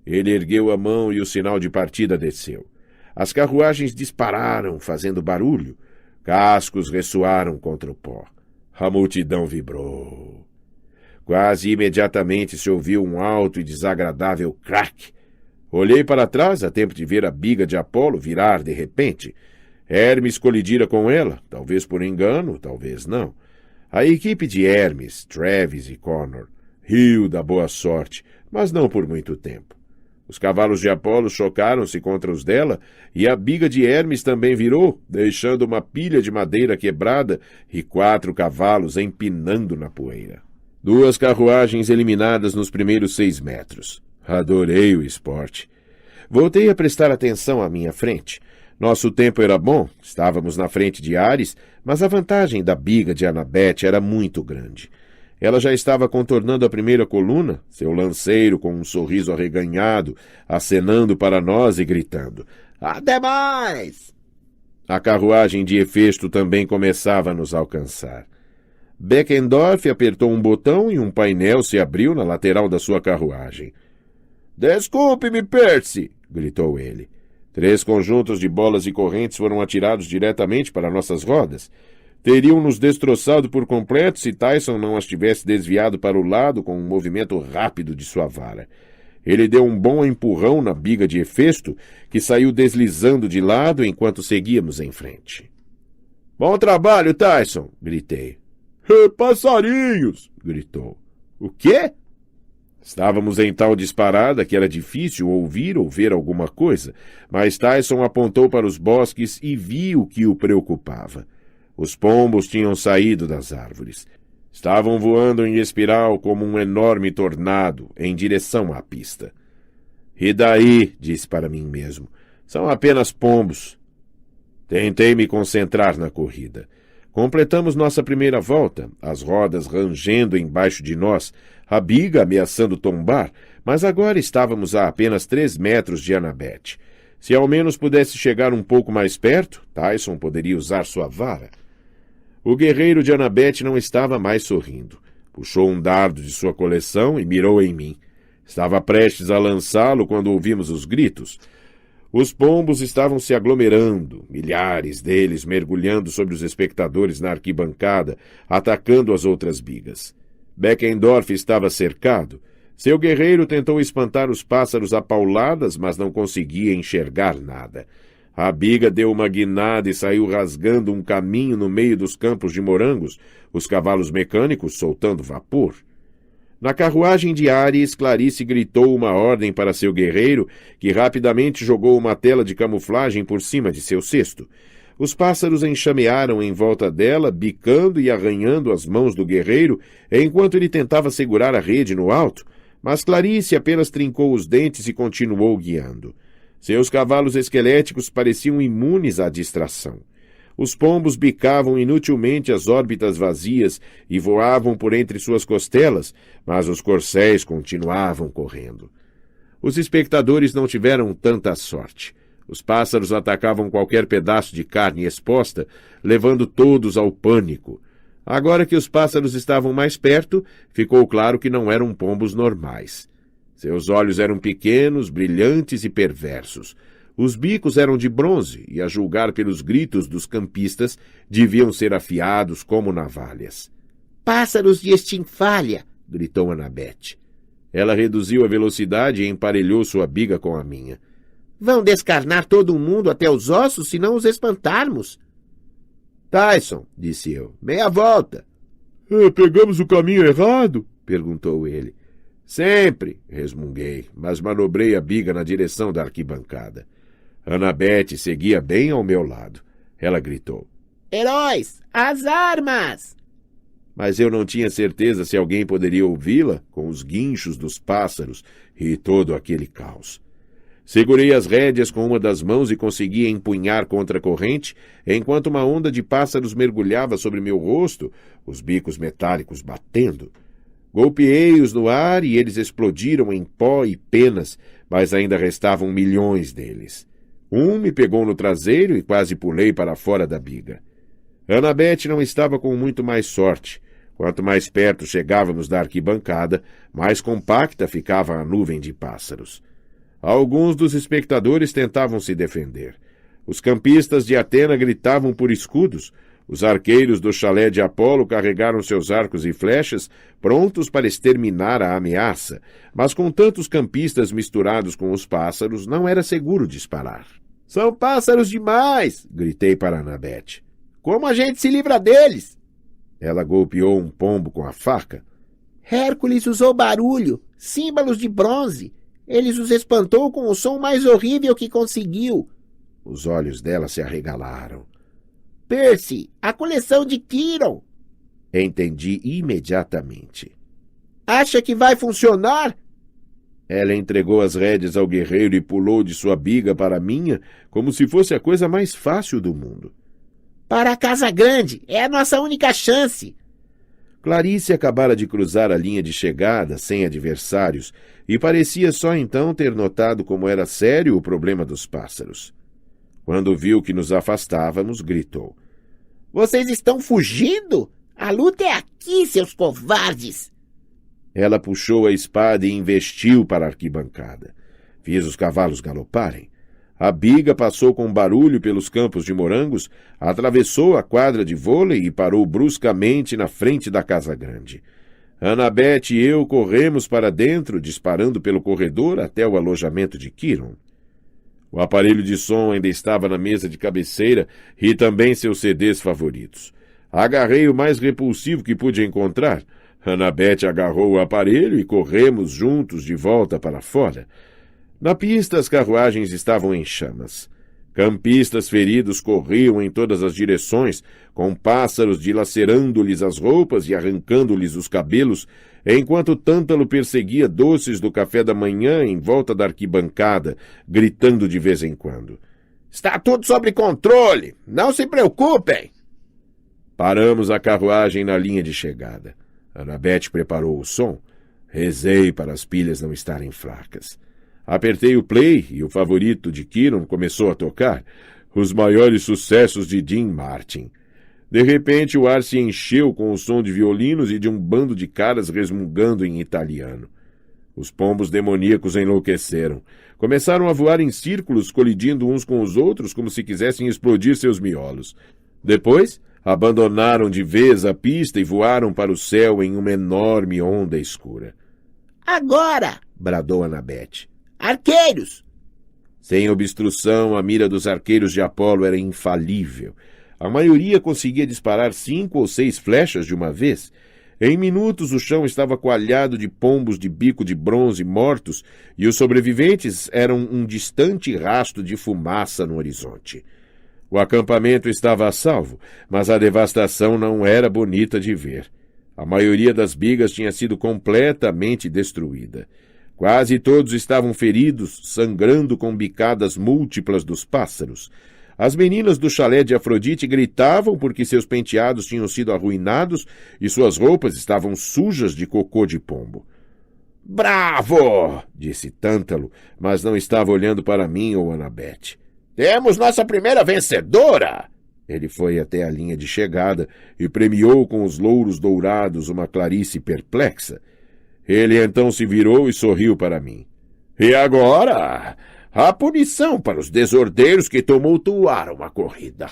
Ele ergueu a mão e o sinal de partida desceu. As carruagens dispararam, fazendo barulho. Cascos ressoaram contra o pó. A multidão vibrou. Quase imediatamente se ouviu um alto e desagradável craque. Olhei para trás a tempo de ver a biga de Apolo virar de repente. Hermes colidira com ela, talvez por engano, talvez não. A equipe de Hermes, Travis e Connor riu da boa sorte, mas não por muito tempo. Os cavalos de Apolo chocaram-se contra os dela e a biga de Hermes também virou, deixando uma pilha de madeira quebrada e 4 cavalos empinando na poeira. 2 carruagens eliminadas nos primeiros 6 metros. Adorei o esporte. Voltei a prestar atenção à minha frente. Nosso tempo era bom, estávamos na frente de Ares, mas a vantagem da biga de Anabete era muito grande. Ela já estava contornando a primeira coluna, seu lanceiro com um sorriso arreganhado, acenando para nós e gritando: "Até mais!" A carruagem de Hefesto também começava a nos alcançar. Beckendorf apertou um botão e um painel se abriu na lateral da sua carruagem. "Desculpe-me, Percy!" gritou ele. 3 conjuntos de bolas e correntes foram atirados diretamente para nossas rodas. Teriam nos destroçado por completo se Tyson não as tivesse desviado para o lado com um movimento rápido de sua vara. Ele deu um bom empurrão na biga de Hefesto, que saiu deslizando de lado enquanto seguíamos em frente. "Bom trabalho, Tyson!" gritei. "Passarinhos!" gritou. "O quê?" Estávamos em tal disparada que era difícil ouvir ou ver alguma coisa, mas Tyson apontou para os bosques e viu o que o preocupava. Os pombos tinham saído das árvores. Estavam voando em espiral como um enorme tornado em direção à pista. "E daí?" disse para mim mesmo. "São apenas pombos." Tentei me concentrar na corrida. Completamos nossa primeira volta, as rodas rangendo embaixo de nós, a biga ameaçando tombar, mas agora estávamos a apenas 3 metros de Anabete. Se ao menos pudesse chegar um pouco mais perto, Tyson poderia usar sua vara. O guerreiro de Anabete não estava mais sorrindo. Puxou um dardo de sua coleção e mirou em mim. Estava prestes a lançá-lo quando ouvimos os gritos. Os pombos estavam se aglomerando, milhares deles mergulhando sobre os espectadores na arquibancada, atacando as outras bigas. Beckendorf estava cercado. Seu guerreiro tentou espantar os pássaros a pauladas, mas não conseguia enxergar nada. A biga deu uma guinada e saiu rasgando um caminho no meio dos campos de morangos, os cavalos mecânicos soltando vapor. Na carruagem de Ares, Clarice gritou uma ordem para seu guerreiro, que rapidamente jogou uma tela de camuflagem por cima de seu cesto. Os pássaros enxamearam em volta dela, bicando e arranhando as mãos do guerreiro, enquanto ele tentava segurar a rede no alto, mas Clarice apenas trincou os dentes e continuou guiando. Seus cavalos esqueléticos pareciam imunes à distração. Os pombos bicavam inutilmente as órbitas vazias e voavam por entre suas costelas, mas os corcéis continuavam correndo. Os espectadores não tiveram tanta sorte. Os pássaros atacavam qualquer pedaço de carne exposta, levando todos ao pânico. Agora que os pássaros estavam mais perto, ficou claro que não eram pombos normais. Seus olhos eram pequenos, brilhantes e perversos. Os bicos eram de bronze e, a julgar pelos gritos dos campistas, deviam ser afiados como navalhas. "Pássaros de Estinfalha!" gritou Anabete. Ela reduziu a velocidade e emparelhou sua biga com a minha. "Vão descarnar todo mundo até os ossos se não os espantarmos." "Tyson", disse eu, "meia volta." Pegamos o caminho errado?" perguntou ele. "Sempre", resmunguei, mas manobrei a biga na direção da arquibancada. Anabete seguia bem ao meu lado. Ela gritou: "Heróis, às armas!" Mas eu não tinha certeza se alguém poderia ouvi-la com os guinchos dos pássaros e todo aquele caos. Segurei as rédeas com uma das mãos e consegui empunhar contra a corrente, enquanto uma onda de pássaros mergulhava sobre meu rosto, os bicos metálicos batendo. Golpeei-os no ar e eles explodiram em pó e penas, mas ainda restavam milhões deles. Um me pegou no traseiro e quase pulei para fora da biga. Annabeth não estava com muito mais sorte. Quanto mais perto chegávamos da arquibancada, mais compacta ficava a nuvem de pássaros. Alguns dos espectadores tentavam se defender. Os campistas de Atena gritavam por escudos. Os arqueiros do chalé de Apolo carregaram seus arcos e flechas, prontos para exterminar a ameaça, mas com tantos campistas misturados com os pássaros, não era seguro disparar. — São pássaros demais! — gritei para Annabeth. — Como a gente se livra deles? Ela golpeou um pombo com a faca. — Hércules usou barulho, símbolos de bronze. Ele os espantou com o som mais horrível que conseguiu. Os olhos dela se arregalaram. — Percy, a coleção de Quiron! Entendi imediatamente. — Acha que vai funcionar? Ela entregou as rédeas ao guerreiro e pulou de sua biga para a minha, como se fosse a coisa mais fácil do mundo. — Para a Casa Grande! É a nossa única chance! Clarice acabara de cruzar a linha de chegada, sem adversários, e parecia só então ter notado como era sério o problema dos pássaros. Quando viu que nos afastávamos, gritou. — Vocês estão fugindo? A luta é aqui, seus covardes! Ela puxou a espada e investiu para a arquibancada. Fiz os cavalos galoparem. A biga passou com barulho pelos campos de morangos, atravessou a quadra de vôlei e parou bruscamente na frente da Casa Grande. Annabeth e eu corremos para dentro, disparando pelo corredor até o alojamento de Quiron. O aparelho de som ainda estava na mesa de cabeceira e também seus CDs favoritos. Agarrei o mais repulsivo que pude encontrar. Annabeth agarrou o aparelho e corremos juntos de volta para fora. Na pista, as carruagens estavam em chamas. Campistas feridos corriam em todas as direções, com pássaros dilacerando-lhes as roupas e arrancando-lhes os cabelos, enquanto Tântalo perseguia doces do café da manhã em volta da arquibancada, gritando de vez em quando. — Está tudo sob controle! Não se preocupem! Paramos a carruagem na linha de chegada. Annabeth preparou o som. Rezei para as pilhas não estarem fracas. Apertei o play e o favorito de Quiron começou a tocar, os maiores sucessos de Dean Martin. De repente o ar se encheu com o som de violinos e de um bando de caras resmungando em italiano. Os pombos demoníacos enlouqueceram. Começaram a voar em círculos, colidindo uns com os outros como se quisessem explodir seus miolos. Depois, abandonaram de vez a pista e voaram para o céu em uma enorme onda escura. — Agora! — bradou Annabeth. — Arqueiros! Sem obstrução, a mira dos arqueiros de Apolo era infalível. A maioria conseguia disparar 5 ou 6 flechas de uma vez. Em minutos, o chão estava coalhado de pombos de bico de bronze mortos e os sobreviventes eram um distante rastro de fumaça no horizonte. O acampamento estava a salvo, mas a devastação não era bonita de ver. A maioria das bigas tinha sido completamente destruída. Quase todos estavam feridos, sangrando com bicadas múltiplas dos pássaros. As meninas do chalé de Afrodite gritavam porque seus penteados tinham sido arruinados e suas roupas estavam sujas de cocô de pombo. — Bravo! — disse Tântalo, mas não estava olhando para mim ou Annabeth. — Temos nossa primeira vencedora! Ele foi até a linha de chegada e premiou com os louros dourados uma Clarice perplexa. Ele então se virou e sorriu para mim. — E agora, a punição para os desordeiros que tumultuaram a corrida.